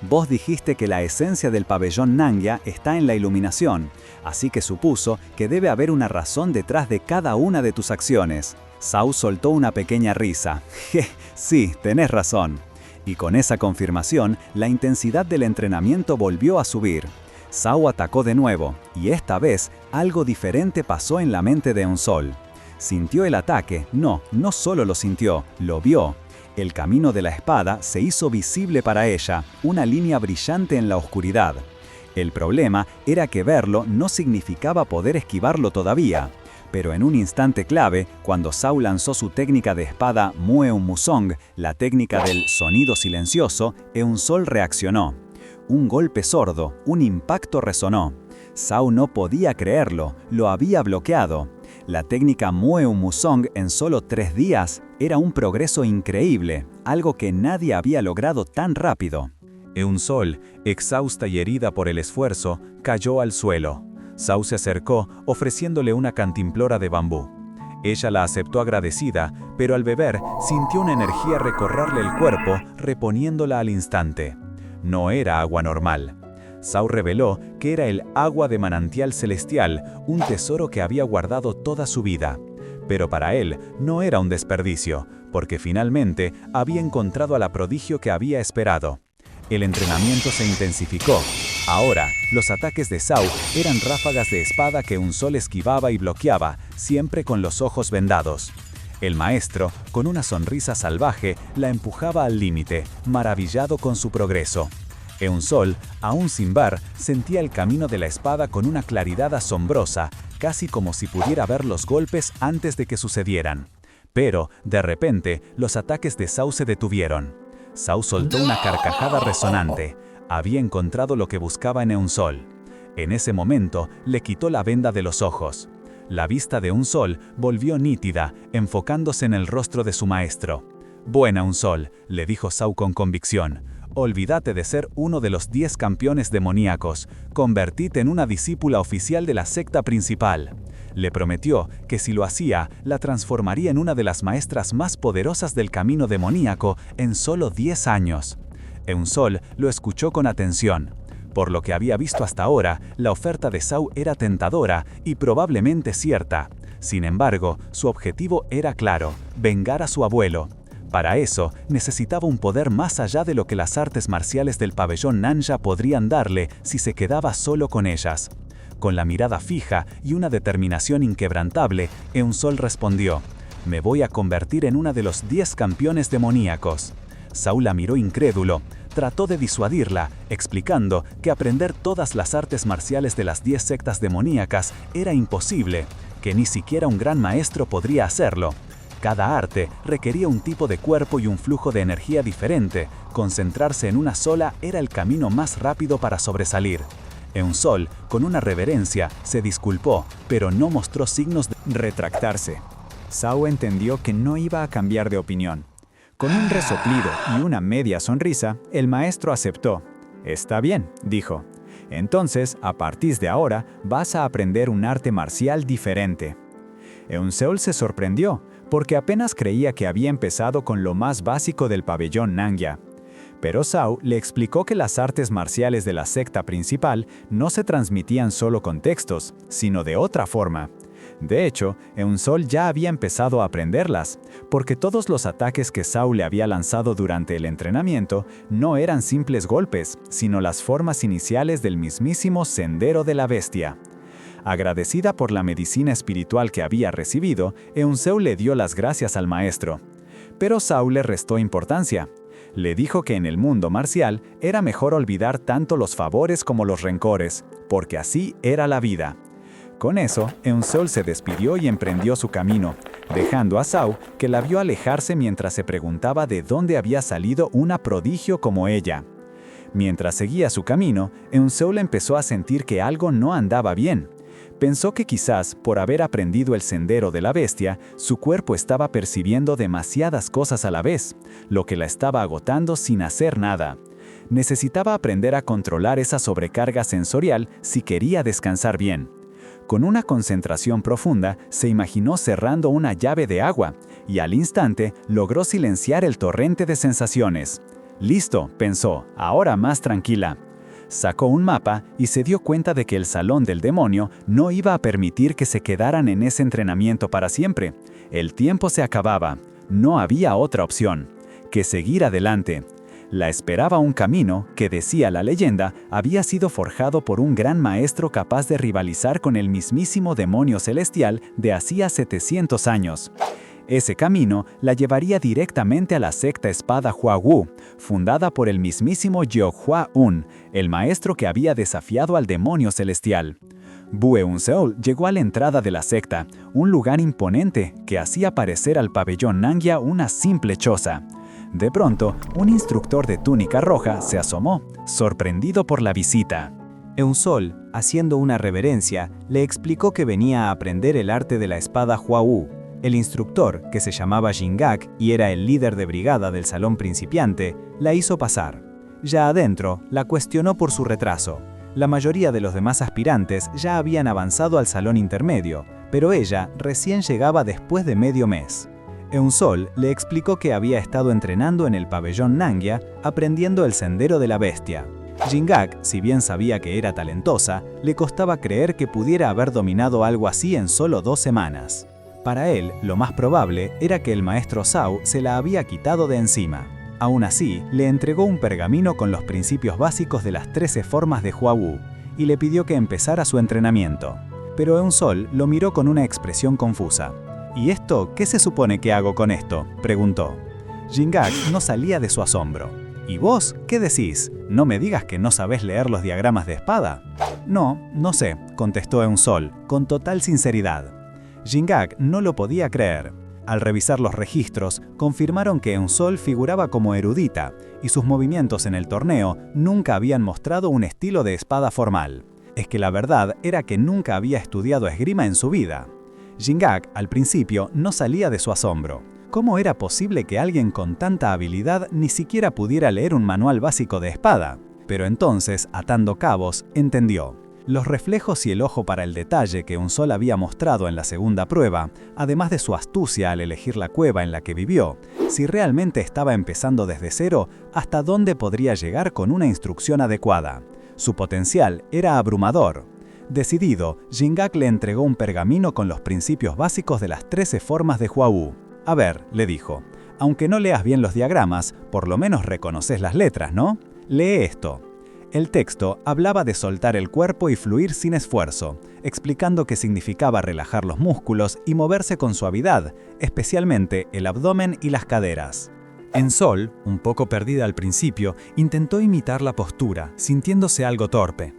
«Vos dijiste que la esencia del pabellón Nangya está en la iluminación, así que supuso que debe haber una razón detrás de cada una de tus acciones». Zhao soltó una pequeña risa. «Sí, tenés razón». Y con esa confirmación, la intensidad del entrenamiento volvió a subir. Zhao atacó de nuevo, y esta vez algo diferente pasó en la mente de Eun-Sol. Sintió el ataque, no solo lo sintió, lo vio. El camino de la espada se hizo visible para ella, una línea brillante en la oscuridad. El problema era que verlo no significaba poder esquivarlo todavía. Pero en un instante clave, cuando Zhao lanzó su técnica de espada Mueun Musong, la técnica del sonido silencioso, Eun-Sol reaccionó. Un golpe sordo, un impacto resonó. Zhao no podía creerlo, lo había bloqueado. La técnica Mueun Musong en solo 3 días era un progreso increíble, algo que nadie había logrado tan rápido. Eun-Sol, exhausta y herida por el esfuerzo, cayó al suelo. Zhao se acercó, ofreciéndole una cantimplora de bambú. Ella la aceptó agradecida, pero al beber sintió una energía recorrerle el cuerpo, reponiéndola al instante. No era agua normal. Zhao reveló que era el agua de manantial celestial, un tesoro que había guardado toda su vida. Pero para él no era un desperdicio, porque finalmente había encontrado a la prodigio que había esperado. El entrenamiento se intensificó. Ahora, los ataques de Zhao eran ráfagas de espada que Eun-Sol esquivaba y bloqueaba, siempre con los ojos vendados. El maestro, con una sonrisa salvaje, la empujaba al límite, maravillado con su progreso. Eun-Sol, aún sin ver, sentía el camino de la espada con una claridad asombrosa, casi como si pudiera ver los golpes antes de que sucedieran. Pero, de repente, los ataques de Zhao se detuvieron. Zhao soltó una carcajada resonante. Había encontrado lo que buscaba en Eun-Sol. En ese momento, le quitó la venda de los ojos. La vista de Eun-Sol volvió nítida, enfocándose en el rostro de su maestro. «Buena, Eun-Sol», le dijo Zhao con convicción. «Olvídate de ser uno de los 10 campeones demoníacos. Convertite en una discípula oficial de la secta principal». Le prometió que si lo hacía, la transformaría en una de las maestras más poderosas del camino demoníaco en solo 10 años. Eun-Sol lo escuchó con atención. Por lo que había visto hasta ahora, la oferta de Zhao era tentadora y probablemente cierta. Sin embargo, su objetivo era claro: vengar a su abuelo. Para eso, necesitaba un poder más allá de lo que las artes marciales del pabellón Nangya podrían darle si se quedaba solo con ellas. Con la mirada fija y una determinación inquebrantable, Eun-Sol respondió: «Me voy a convertir en una de los 10 campeones demoníacos». Zhao la miró incrédulo. Trató de disuadirla, explicando que aprender todas las artes marciales de las 10 sectas demoníacas era imposible, que ni siquiera un gran maestro podría hacerlo. Cada arte requería un tipo de cuerpo y un flujo de energía diferente. Concentrarse en una sola era el camino más rápido para sobresalir. Eun-Sol, con una reverencia, se disculpó, pero no mostró signos de retractarse. Zhao entendió que no iba a cambiar de opinión. Con un resoplido y una media sonrisa, el maestro aceptó. «Está bien», dijo. «Entonces, a partir de ahora, vas a aprender un arte marcial diferente». Eun-Sol se sorprendió, porque apenas creía que había empezado con lo más básico del pabellón Nangya. Pero Zhao le explicó que las artes marciales de la secta principal no se transmitían solo con textos, sino de otra forma. De hecho, Eun-Sol ya había empezado a aprenderlas, porque todos los ataques que Zhao le había lanzado durante el entrenamiento no eran simples golpes, sino las formas iniciales del mismísimo Sendero de la Bestia. Agradecida por la medicina espiritual que había recibido, Eun-Seu le dio las gracias al maestro. Pero Zhao le restó importancia. Le dijo que en el mundo marcial era mejor olvidar tanto los favores como los rencores, porque así era la vida. Con eso, Eun-Sol se despidió y emprendió su camino, dejando a Zhao, que la vio alejarse mientras se preguntaba de dónde había salido una prodigio como ella. Mientras seguía su camino, Eun-Sol empezó a sentir que algo no andaba bien. Pensó que quizás, por haber aprendido el sendero de la bestia, su cuerpo estaba percibiendo demasiadas cosas a la vez, lo que la estaba agotando sin hacer nada. Necesitaba aprender a controlar esa sobrecarga sensorial si quería descansar bien. Con una concentración profunda, se imaginó cerrando una llave de agua, y al instante logró silenciar el torrente de sensaciones. «Listo», pensó, «ahora más tranquila». Sacó un mapa y se dio cuenta de que el Salón del Demonio no iba a permitir que se quedaran en ese entrenamiento para siempre. El tiempo se acababa. No había otra opción que seguir adelante. La esperaba un camino que, decía la leyenda, había sido forjado por un gran maestro capaz de rivalizar con el mismísimo demonio celestial de hacía 700 años. Ese camino la llevaría directamente a la secta espada Huawu, fundada por el mismísimo Yeok-Hwa-Un, el maestro que había desafiado al demonio celestial. Bu Eun-Seol llegó a la entrada de la secta, un lugar imponente que hacía parecer al pabellón Nangya una simple choza. De pronto, un instructor de túnica roja se asomó, sorprendido por la visita. Eun-Sol, haciendo una reverencia, le explicó que venía a aprender el arte de la espada Hua-Wu. El instructor, que se llamaba Jin-Gak y era el líder de brigada del salón principiante, la hizo pasar. Ya adentro, la cuestionó por su retraso. La mayoría de los demás aspirantes ya habían avanzado al salón intermedio, pero ella recién llegaba después de medio mes. Eun-Sol le explicó que había estado entrenando en el pabellón Nangya, aprendiendo el sendero de la bestia. Jin-Gak, si bien sabía que era talentosa, le costaba creer que pudiera haber dominado algo así en solo 2 semanas. Para él, lo más probable era que el maestro Zhao se la había quitado de encima. Aún así, le entregó un pergamino con los principios básicos de las 13 formas de Hua-Wu y le pidió que empezara su entrenamiento. Pero Eun-Sol lo miró con una expresión confusa. «¿Y esto? ¿Qué se supone que hago con esto?», preguntó. Jin-Gak no salía de su asombro. «¿Y vos? ¿Qué decís? No me digas que no sabés leer los diagramas de espada». No sé», contestó Eun-Sol, con total sinceridad. Jin-Gak no lo podía creer. Al revisar los registros, confirmaron que Eun-Sol figuraba como erudita, y sus movimientos en el torneo nunca habían mostrado un estilo de espada formal. Es que la verdad era que nunca había estudiado esgrima en su vida. Jin-Gak, al principio, no salía de su asombro. ¿Cómo era posible que alguien con tanta habilidad ni siquiera pudiera leer un manual básico de espada? Pero entonces, atando cabos, entendió. Los reflejos y el ojo para el detalle que Eun-Sol había mostrado en la segunda prueba, además de su astucia al elegir la cueva en la que vivió, si realmente estaba empezando desde cero, ¿hasta dónde podría llegar con una instrucción adecuada? Su potencial era abrumador. Decidido, Jin-Gak le entregó un pergamino con los principios básicos de las 13 formas de Hua-Wu. «A ver», le dijo, «aunque no leas bien los diagramas, por lo menos reconoces las letras, ¿no? Lee esto». El texto hablaba de soltar el cuerpo y fluir sin esfuerzo, explicando que significaba relajar los músculos y moverse con suavidad, especialmente el abdomen y las caderas. Eun-Sol, un poco perdida al principio, intentó imitar la postura, sintiéndose algo torpe.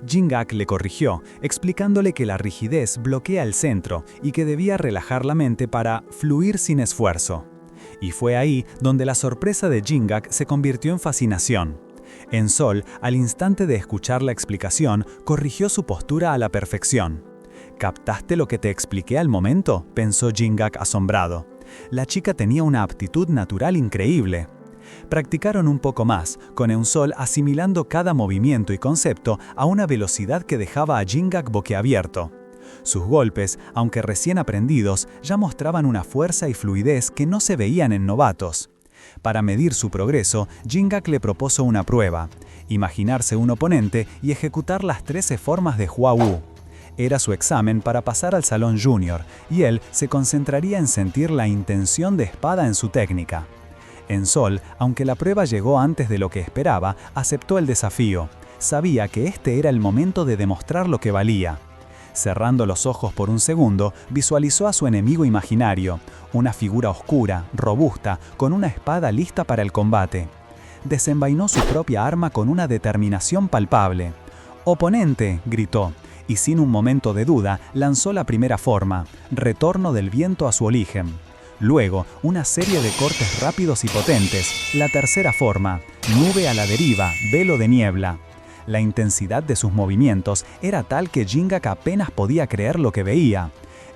Jin-Gak le corrigió, explicándole que la rigidez bloquea el centro y que debía relajar la mente para fluir sin esfuerzo. Y fue ahí donde la sorpresa de Jin-Gak se convirtió en fascinación. Eun-Sol, al instante de escuchar la explicación, corrigió su postura a la perfección. «¿Captaste lo que te expliqué al momento?», pensó Jin-Gak asombrado. La chica tenía una aptitud natural increíble. Practicaron un poco más, con Eun-Sol asimilando cada movimiento y concepto a una velocidad que dejaba a Jin-Gak boquiabierto. Sus golpes, aunque recién aprendidos, ya mostraban una fuerza y fluidez que no se veían en novatos. Para medir su progreso, Jin-Gak le propuso una prueba: imaginarse un oponente y ejecutar las 13 formas de Hua-Wu. Era su examen para pasar al Salón Junior, y él se concentraría en sentir la intención de espada en su técnica. Ensol, aunque la prueba llegó antes de lo que esperaba, aceptó el desafío. Sabía que este era el momento de demostrar lo que valía. Cerrando los ojos por un segundo, visualizó a su enemigo imaginario, una figura oscura, robusta, con una espada lista para el combate. Desenvainó su propia arma con una determinación palpable. «¡Oponente!», gritó, y sin un momento de duda lanzó la primera forma, retorno del viento a su origen. Luego, una serie de cortes rápidos y potentes, la tercera forma, nube a la deriva, velo de niebla. La intensidad de sus movimientos era tal que Jingak apenas podía creer lo que veía.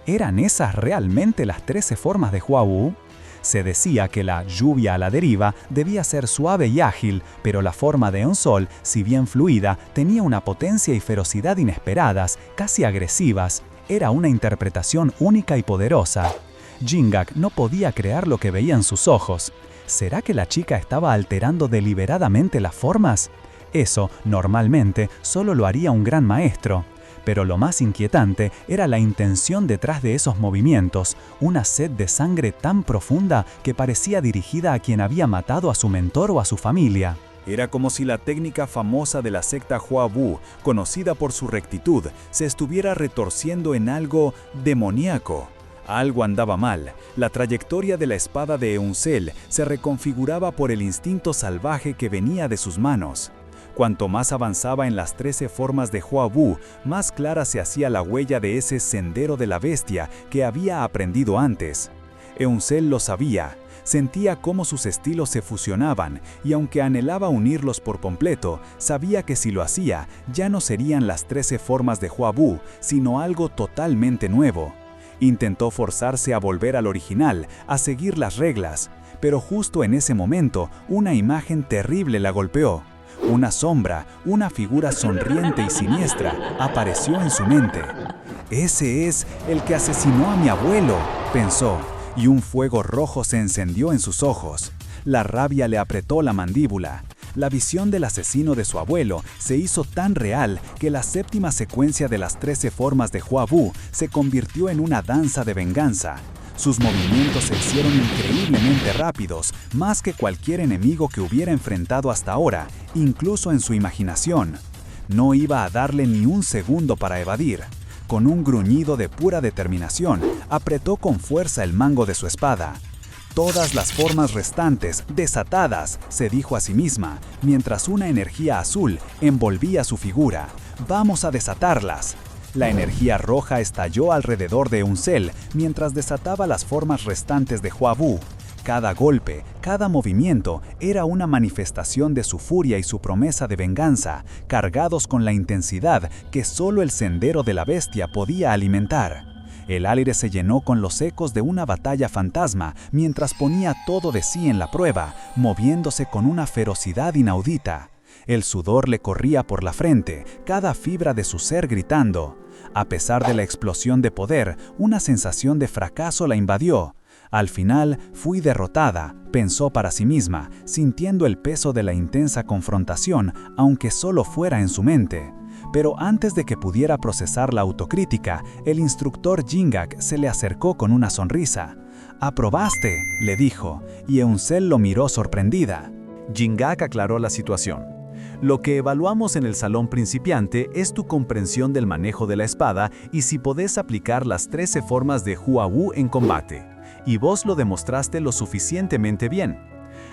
¿Eran esas realmente las 13 formas de Hua Wu? Se decía que la lluvia a la deriva debía ser suave y ágil, pero la forma de Ensol, si bien fluida, tenía una potencia y ferocidad inesperadas, casi agresivas. Era una interpretación única y poderosa. Jingak no podía creer lo que veía en sus ojos. ¿Será que la chica estaba alterando deliberadamente las formas? Eso, normalmente, solo lo haría un gran maestro. Pero lo más inquietante era la intención detrás de esos movimientos, una sed de sangre tan profunda que parecía dirigida a quien había matado a su mentor o a su familia. Era como si la técnica famosa de la secta Hua Wu, conocida por su rectitud, se estuviera retorciendo en algo demoníaco. Algo andaba mal. La trayectoria de la espada de Eunsel se reconfiguraba por el instinto salvaje que venía de sus manos. Cuanto más avanzaba en las 13 formas de Hua Wu, más clara se hacía la huella de ese sendero de la bestia que había aprendido antes. Eunsel lo sabía, sentía cómo sus estilos se fusionaban, y aunque anhelaba unirlos por completo, sabía que si lo hacía, ya no serían las 13 formas de Hua Wu, sino algo totalmente nuevo. Intentó forzarse a volver al original, a seguir las reglas, pero justo en ese momento, una imagen terrible la golpeó. Una sombra, una figura sonriente y siniestra, apareció en su mente. «Ese es el que asesinó a mi abuelo», pensó, y un fuego rojo se encendió en sus ojos. La rabia le apretó la mandíbula. La visión del asesino de su abuelo se hizo tan real que la séptima secuencia de las 13 formas de Hua Wu se convirtió en una danza de venganza. Sus movimientos se hicieron increíblemente rápidos, más que cualquier enemigo que hubiera enfrentado hasta ahora, incluso en su imaginación. No iba a darle ni un segundo para evadir. Con un gruñido de pura determinación, apretó con fuerza el mango de su espada. «Todas las formas restantes, desatadas», se dijo a sí misma, mientras una energía azul envolvía su figura. «Vamos a desatarlas». La energía roja estalló alrededor de Eunsel mientras desataba las formas restantes de Hua Wu. Cada golpe, cada movimiento era una manifestación de su furia y su promesa de venganza, cargados con la intensidad que solo el sendero de la bestia podía alimentar. El aire se llenó con los ecos de una batalla fantasma mientras ponía todo de sí en la prueba, moviéndose con una ferocidad inaudita. El sudor le corría por la frente, cada fibra de su ser gritando. A pesar de la explosión de poder, una sensación de fracaso la invadió. Al final, fui derrotada, pensó para sí misma, sintiendo el peso de la intensa confrontación, aunque solo fuera en su mente. Pero antes de que pudiera procesar la autocrítica, el instructor Jingak se le acercó con una sonrisa. «¿Aprobaste?», le dijo, y Eunsel lo miró sorprendida. Jingak aclaró la situación. «Lo que evaluamos en el salón principiante es tu comprensión del manejo de la espada y si podés aplicar las 13 formas de Hua Wu en combate. Y vos lo demostraste lo suficientemente bien».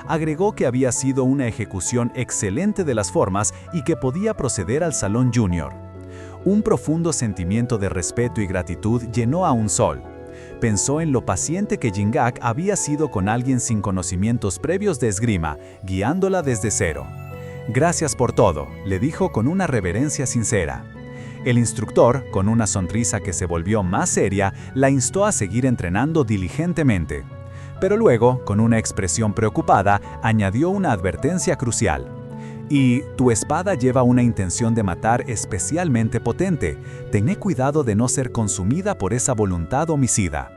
Agregó que había sido una ejecución excelente de las formas y que podía proceder al Salón Junior. Un profundo sentimiento de respeto y gratitud llenó a Eunsel. Pensó en lo paciente que Jingak había sido con alguien sin conocimientos previos de esgrima, guiándola desde cero. «Gracias por todo», le dijo con una reverencia sincera. El instructor, con una sonrisa que se volvió más seria, la instó a seguir entrenando diligentemente. Pero luego, con una expresión preocupada, añadió una advertencia crucial. «Y tu espada lleva una intención de matar especialmente potente. Tené cuidado de no ser consumida por esa voluntad homicida».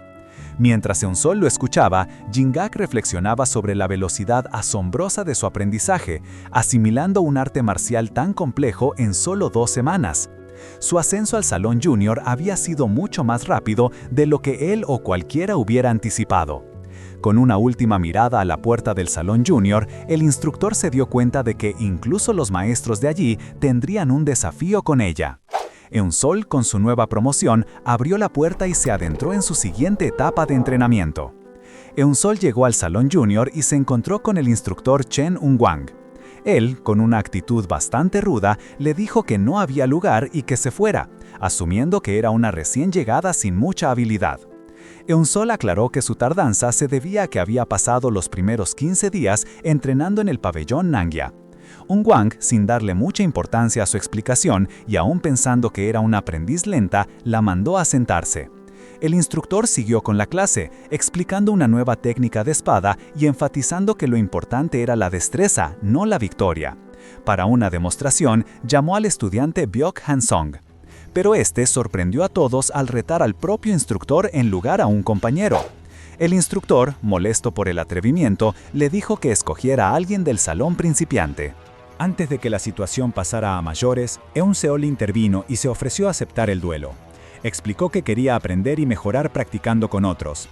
Mientras Eunsel lo escuchaba, Jingak reflexionaba sobre la velocidad asombrosa de su aprendizaje, asimilando un arte marcial tan complejo en solo 2 semanas. Su ascenso al Salón Junior había sido mucho más rápido de lo que él o cualquiera hubiera anticipado. Con una última mirada a la puerta del Salón Junior, el instructor se dio cuenta de que incluso los maestros de allí tendrían un desafío con ella. Eun-sol, con su nueva promoción, abrió la puerta y se adentró en su siguiente etapa de entrenamiento. Eun-sol llegó al Salón Junior y se encontró con el instructor Chen Un-gwang. Él, con una actitud bastante ruda, le dijo que no había lugar y que se fuera, asumiendo que era una recién llegada sin mucha habilidad. Eun-sol aclaró que su tardanza se debía a que había pasado los primeros 15 días entrenando en el pabellón Nangya. Un-gwang, sin darle mucha importancia a su explicación y aún pensando que era una aprendiz lenta, la mandó a sentarse. El instructor siguió con la clase, explicando una nueva técnica de espada y enfatizando que lo importante era la destreza, no la victoria. Para una demostración, llamó al estudiante Byok Han-song. Pero este sorprendió a todos al retar al propio instructor en lugar a un compañero. El instructor, molesto por el atrevimiento, le dijo que escogiera a alguien del salón principiante. Antes de que la situación pasara a mayores, Eun-seol intervino y se ofreció a aceptar el duelo. Explicó que quería aprender y mejorar practicando con otros.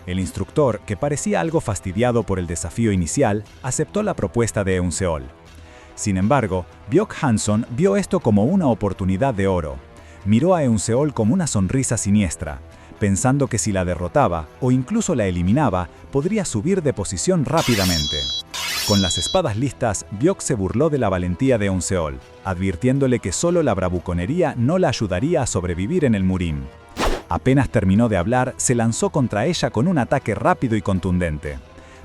El instructor, que parecía algo fastidiado por el desafío inicial, aceptó la propuesta de Eun-seol. Sin embargo, Byok Han-song vio esto como una oportunidad de oro. Miró a Eun-seol con una sonrisa siniestra, pensando que si la derrotaba o incluso la eliminaba, podría subir de posición rápidamente. Con las espadas listas, Byok se burló de la valentía de Eun-seol, advirtiéndole que solo la bravuconería no la ayudaría a sobrevivir en el Murim. Apenas terminó de hablar, se lanzó contra ella con un ataque rápido y contundente.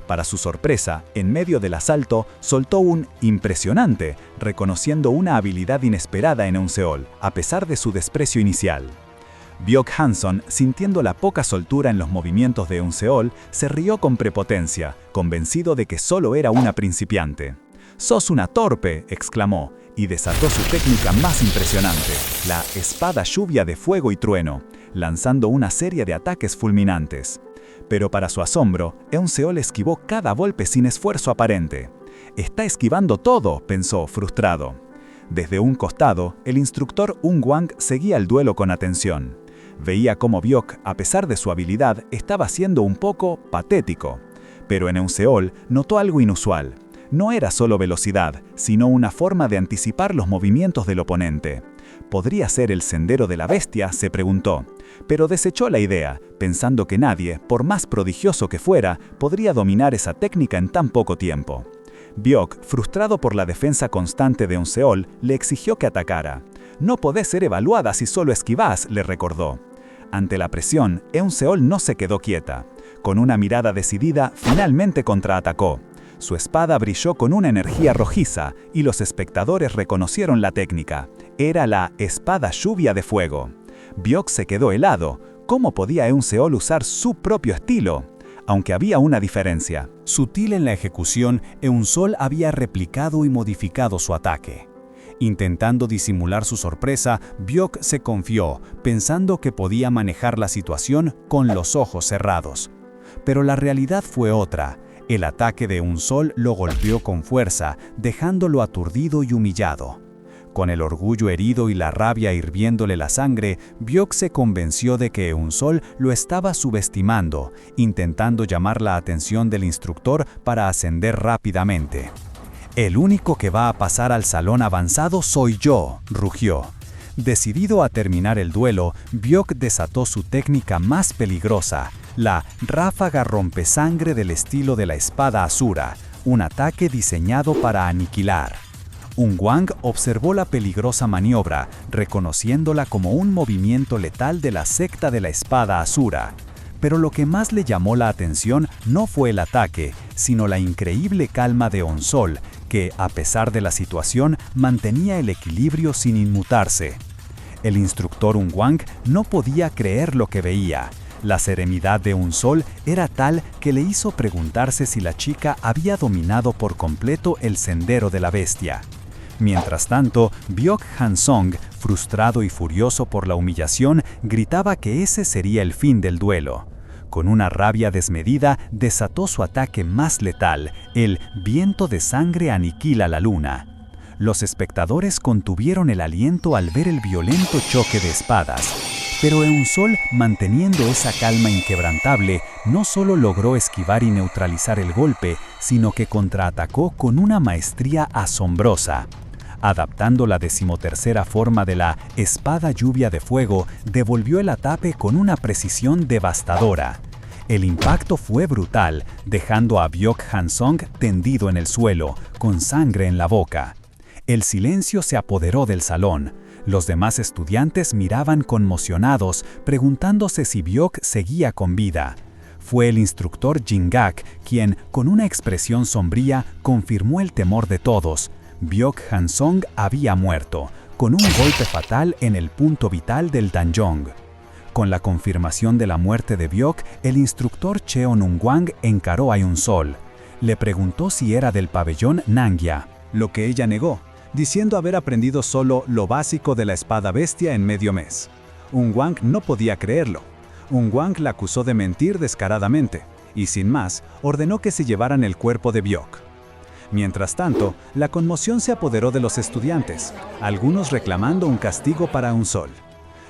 Para su sorpresa, en medio del asalto, soltó un impresionante, reconociendo una habilidad inesperada en Eun-seol, a pesar de su desprecio inicial. Byok Han-song, sintiendo la poca soltura en los movimientos de Eun-seol, se rió con prepotencia, convencido de que solo era una principiante. «¡Sos una torpe!», exclamó, y desató su técnica más impresionante, la espada lluvia de fuego y trueno, lanzando una serie de ataques fulminantes. Pero para su asombro, Eun-seol esquivó cada golpe sin esfuerzo aparente. «Está esquivando todo», pensó, frustrado. Desde un costado, el instructor Un-gwang seguía el duelo con atención. Veía cómo Byok, a pesar de su habilidad, estaba siendo un poco patético. Pero en Eun-seol notó algo inusual. No era solo velocidad, sino una forma de anticipar los movimientos del oponente. ¿Podría ser el sendero de la bestia?, se preguntó, pero desechó la idea, pensando que nadie, por más prodigioso que fuera, podría dominar esa técnica en tan poco tiempo. Byok, frustrado por la defensa constante de Eun-seol, le exigió que atacara. «No podés ser evaluada si solo esquivás», le recordó. Ante la presión, Eun-seol no se quedó quieta. Con una mirada decidida, finalmente contraatacó. Su espada brilló con una energía rojiza y los espectadores reconocieron la técnica. Era la espada lluvia de fuego. Byok se quedó helado. ¿Cómo podía Eun-seol usar su propio estilo? Aunque había una diferencia. Sutil en la ejecución, Eun-seol había replicado y modificado su ataque. Intentando disimular su sorpresa, Byok se confió, pensando que podía manejar la situación con los ojos cerrados. Pero la realidad fue otra. El ataque de Eun-seol lo golpeó con fuerza, dejándolo aturdido y humillado. Con el orgullo herido y la rabia hirviéndole la sangre, Byok se convenció de que Eun-seol lo estaba subestimando, intentando llamar la atención del instructor para ascender rápidamente. «El único que va a pasar al salón avanzado soy yo», rugió. Decidido a terminar el duelo, Byok desató su técnica más peligrosa, la ráfaga rompesangre del estilo de la espada Asura, un ataque diseñado para aniquilar. Un-gwang observó la peligrosa maniobra, reconociéndola como un movimiento letal de la secta de la espada Asura. Pero lo que más le llamó la atención no fue el ataque, sino la increíble calma de Eun-seol, que, a pesar de la situación, mantenía el equilibrio sin inmutarse. El instructor Un-gwang no podía creer lo que veía. La serenidad de Eun-seol era tal que le hizo preguntarse si la chica había dominado por completo el sendero de la bestia. Mientras tanto, Byok Han-song, frustrado y furioso por la humillación, gritaba que ese sería el fin del duelo. Con una rabia desmedida, desató su ataque más letal, el viento de sangre aniquila la luna. Los espectadores contuvieron el aliento al ver el violento choque de espadas, pero Eun-Sol, manteniendo esa calma inquebrantable, no solo logró esquivar y neutralizar el golpe, sino que contraatacó con una maestría asombrosa. Adaptando la 13ª forma de la espada lluvia de fuego, devolvió el ataque con una precisión devastadora. El impacto fue brutal, dejando a Byok Han-sung tendido en el suelo, con sangre en la boca. El silencio se apoderó del salón. Los demás estudiantes miraban conmocionados, preguntándose si Byok seguía con vida. Fue el instructor Jin-gak quien, con una expresión sombría, confirmó el temor de todos. Byok Han-sung había muerto, con un golpe fatal en el punto vital del Danjong. Con la confirmación de la muerte de Byok, el instructor Cheon Un-gwang encaró a Eun-Sol. Le preguntó si era del pabellón Nangya, lo que ella negó, diciendo haber aprendido solo lo básico de la espada bestia en medio mes. Un-gwang no podía creerlo. Un-gwang la acusó de mentir descaradamente, y sin más, ordenó que se llevaran el cuerpo de Byok. Mientras tanto, la conmoción se apoderó de los estudiantes, algunos reclamando un castigo para Eun-Sol.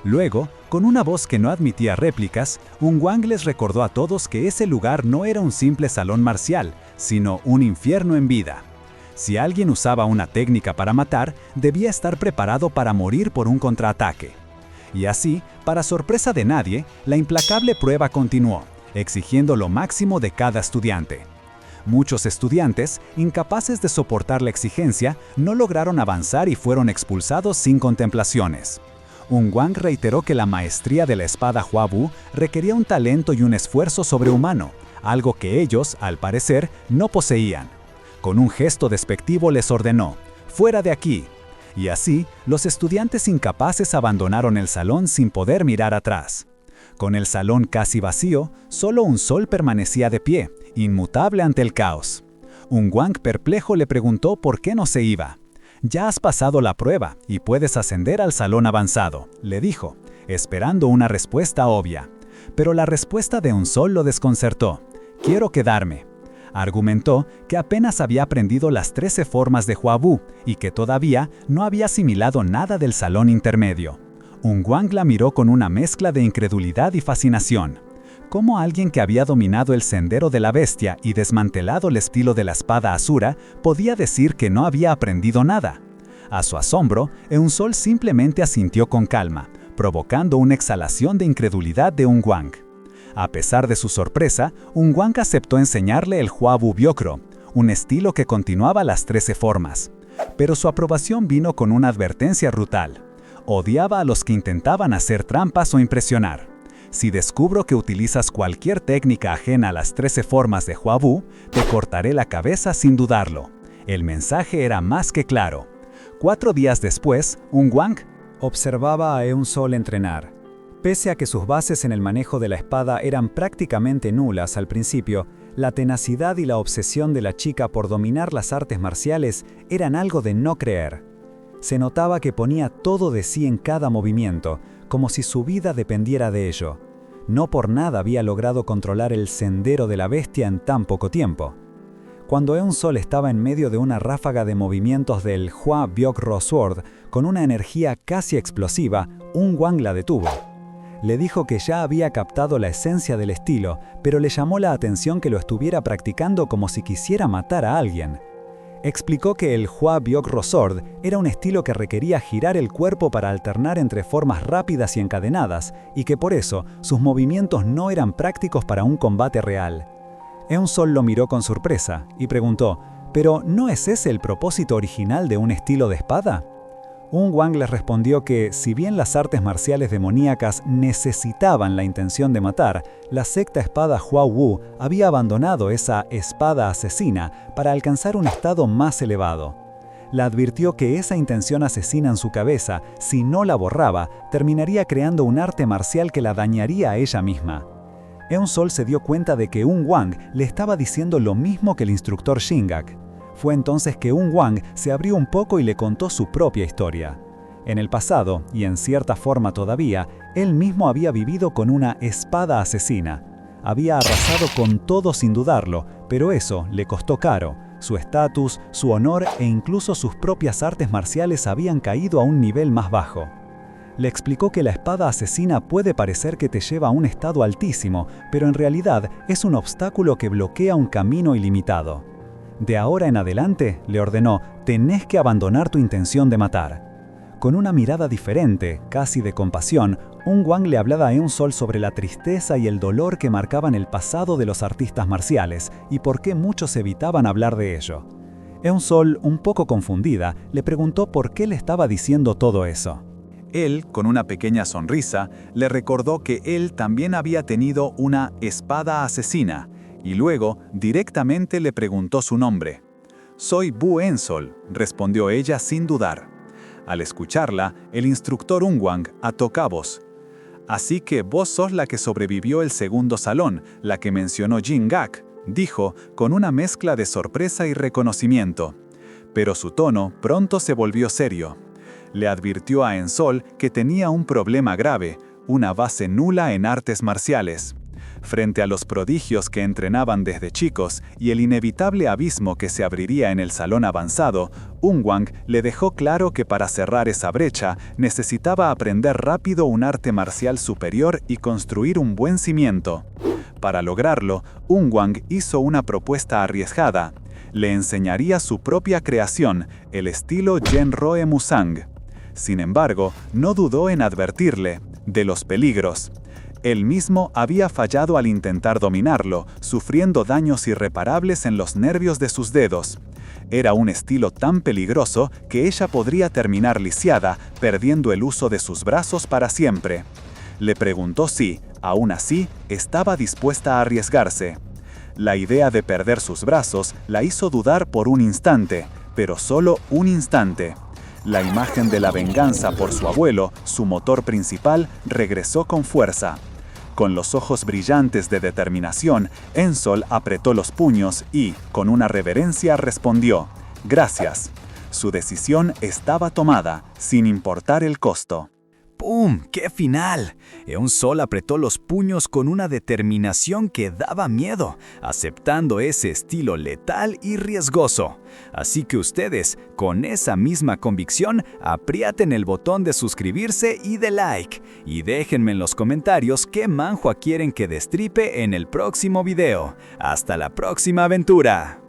Luego, con una voz que no admitía réplicas, Un-gwang les recordó a todos que ese lugar no era un simple salón marcial, sino un infierno en vida. Si alguien usaba una técnica para matar, debía estar preparado para morir por un contraataque. Y así, para sorpresa de nadie, la implacable prueba continuó, exigiendo lo máximo de cada estudiante. Muchos estudiantes, incapaces de soportar la exigencia, no lograron avanzar y fueron expulsados sin contemplaciones. Un-gwang reiteró que la maestría de la espada Hua-Bu requería un talento y un esfuerzo sobrehumano, algo que ellos, al parecer, no poseían. Con un gesto despectivo les ordenó, «¡Fuera de aquí!». Y así, los estudiantes incapaces abandonaron el salón sin poder mirar atrás. Con el salón casi vacío, solo Un-Sol permanecía de pie, inmutable ante el caos. Un-gwang perplejo le preguntó por qué no se iba. «Ya has pasado la prueba y puedes ascender al salón avanzado», le dijo, esperando una respuesta obvia. Pero la respuesta de Un-Sol lo desconcertó. «Quiero quedarme». Argumentó que apenas había aprendido las 13 formas de Hua-Bu y que todavía no había asimilado nada del salón intermedio. Un-gwang la miró con una mezcla de incredulidad y fascinación. ¿Cómo alguien que había dominado el sendero de la bestia y desmantelado el estilo de la espada Asura podía decir que no había aprendido nada? A su asombro, Eun-Sol simplemente asintió con calma, provocando una exhalación de incredulidad de Un-gwang. A pesar de su sorpresa, Un-gwang aceptó enseñarle el Hua-Bu Byokro, un estilo que continuaba las 13 formas. Pero su aprobación vino con una advertencia brutal. Odiaba a los que intentaban hacer trampas o impresionar. Si descubro que utilizas cualquier técnica ajena a las 13 formas de Hua-Bu, te cortaré la cabeza sin dudarlo. El mensaje era más que claro. 4 días después, Un-gwang observaba a Eun-Sol entrenar. Pese a que sus bases en el manejo de la espada eran prácticamente nulas al principio, la tenacidad y la obsesión de la chica por dominar las artes marciales eran algo de no creer. Se notaba que ponía todo de sí en cada movimiento, como si su vida dependiera de ello. No por nada había logrado controlar el sendero de la bestia en tan poco tiempo. Cuando Eun-Sol estaba en medio de una ráfaga de movimientos del Hua Byok-ro Sword, con una energía casi explosiva, Un-gwang la detuvo. Le dijo que ya había captado la esencia del estilo, pero le llamó la atención que lo estuviera practicando como si quisiera matar a alguien. Explicó que el Hua Byok-ro Sword era un estilo que requería girar el cuerpo para alternar entre formas rápidas y encadenadas, y que por eso sus movimientos no eran prácticos para un combate real. Eun-Sol lo miró con sorpresa y preguntó, ¿pero no es ese el propósito original de un estilo de espada? Un-gwang les respondió que, si bien las artes marciales demoníacas necesitaban la intención de matar, la secta espada Hua-Wu había abandonado esa espada asesina para alcanzar un estado más elevado. La advirtió que esa intención asesina en su cabeza, si no la borraba, terminaría creando un arte marcial que la dañaría a ella misma. Eun-Sol se dio cuenta de que Un-gwang le estaba diciendo lo mismo que el instructor Jin-gak. Fue entonces que Un-gwang se abrió un poco y le contó su propia historia. En el pasado, y en cierta forma todavía, él mismo había vivido con una espada asesina. Había arrasado con todo sin dudarlo, pero eso le costó caro, Su estatus, su honor e incluso sus propias artes marciales habían caído a un nivel más bajo. Le explicó que la espada asesina puede parecer que te lleva a un estado altísimo, pero en realidad es un obstáculo que bloquea un camino ilimitado. De ahora en adelante, le ordenó, tenés que abandonar tu intención de matar. Con una mirada diferente, casi de compasión, Wang le hablaba a Eun-Sol sobre la tristeza y el dolor que marcaban el pasado de los artistas marciales y por qué muchos evitaban hablar de ello. Eun-Sol, un poco confundida, le preguntó por qué le estaba diciendo todo eso. Él, con una pequeña sonrisa, le recordó que él también había tenido una espada asesina, y luego directamente le preguntó su nombre. «Soy Bu Eun-Sol», respondió ella sin dudar. Al escucharla, el instructor Wang ató cabos. «Así que vos sos la que sobrevivió el segundo salón, la que mencionó Jin-Gak», dijo con una mezcla de sorpresa y reconocimiento. Pero su tono pronto se volvió serio. Le advirtió a Eun-Sol que tenía un problema grave, una base nula en artes marciales. Frente a los prodigios que entrenaban desde chicos y el inevitable abismo que se abriría en el salón avanzado, Wang le dejó claro que para cerrar esa brecha necesitaba aprender rápido un arte marcial superior y construir un buen cimiento. Para lograrlo, Wang hizo una propuesta arriesgada. Le enseñaría su propia creación, el estilo Genroe Musang. Sin embargo, no dudó en advertirle de los peligros. Él mismo había fallado al intentar dominarlo, sufriendo daños irreparables en los nervios de sus dedos. Era un estilo tan peligroso que ella podría terminar lisiada, perdiendo el uso de sus brazos para siempre. Le preguntó si, aún así, estaba dispuesta a arriesgarse. La idea de perder sus brazos la hizo dudar por un instante, pero solo un instante. La imagen de la venganza por su abuelo, su motor principal, regresó con fuerza. Con los ojos brillantes de determinación, Eun-Sol apretó los puños y, con una reverencia, respondió: «Gracias». Su decisión estaba tomada, sin importar el costo. ¡Pum! ¡Qué final! Eun-Sol apretó los puños con una determinación que daba miedo, aceptando ese estilo letal y riesgoso. Así que ustedes, con esa misma convicción, aprieten el botón de suscribirse y de like. Y déjenme en los comentarios qué manhwa quieren que destripe en el próximo video. ¡Hasta la próxima aventura!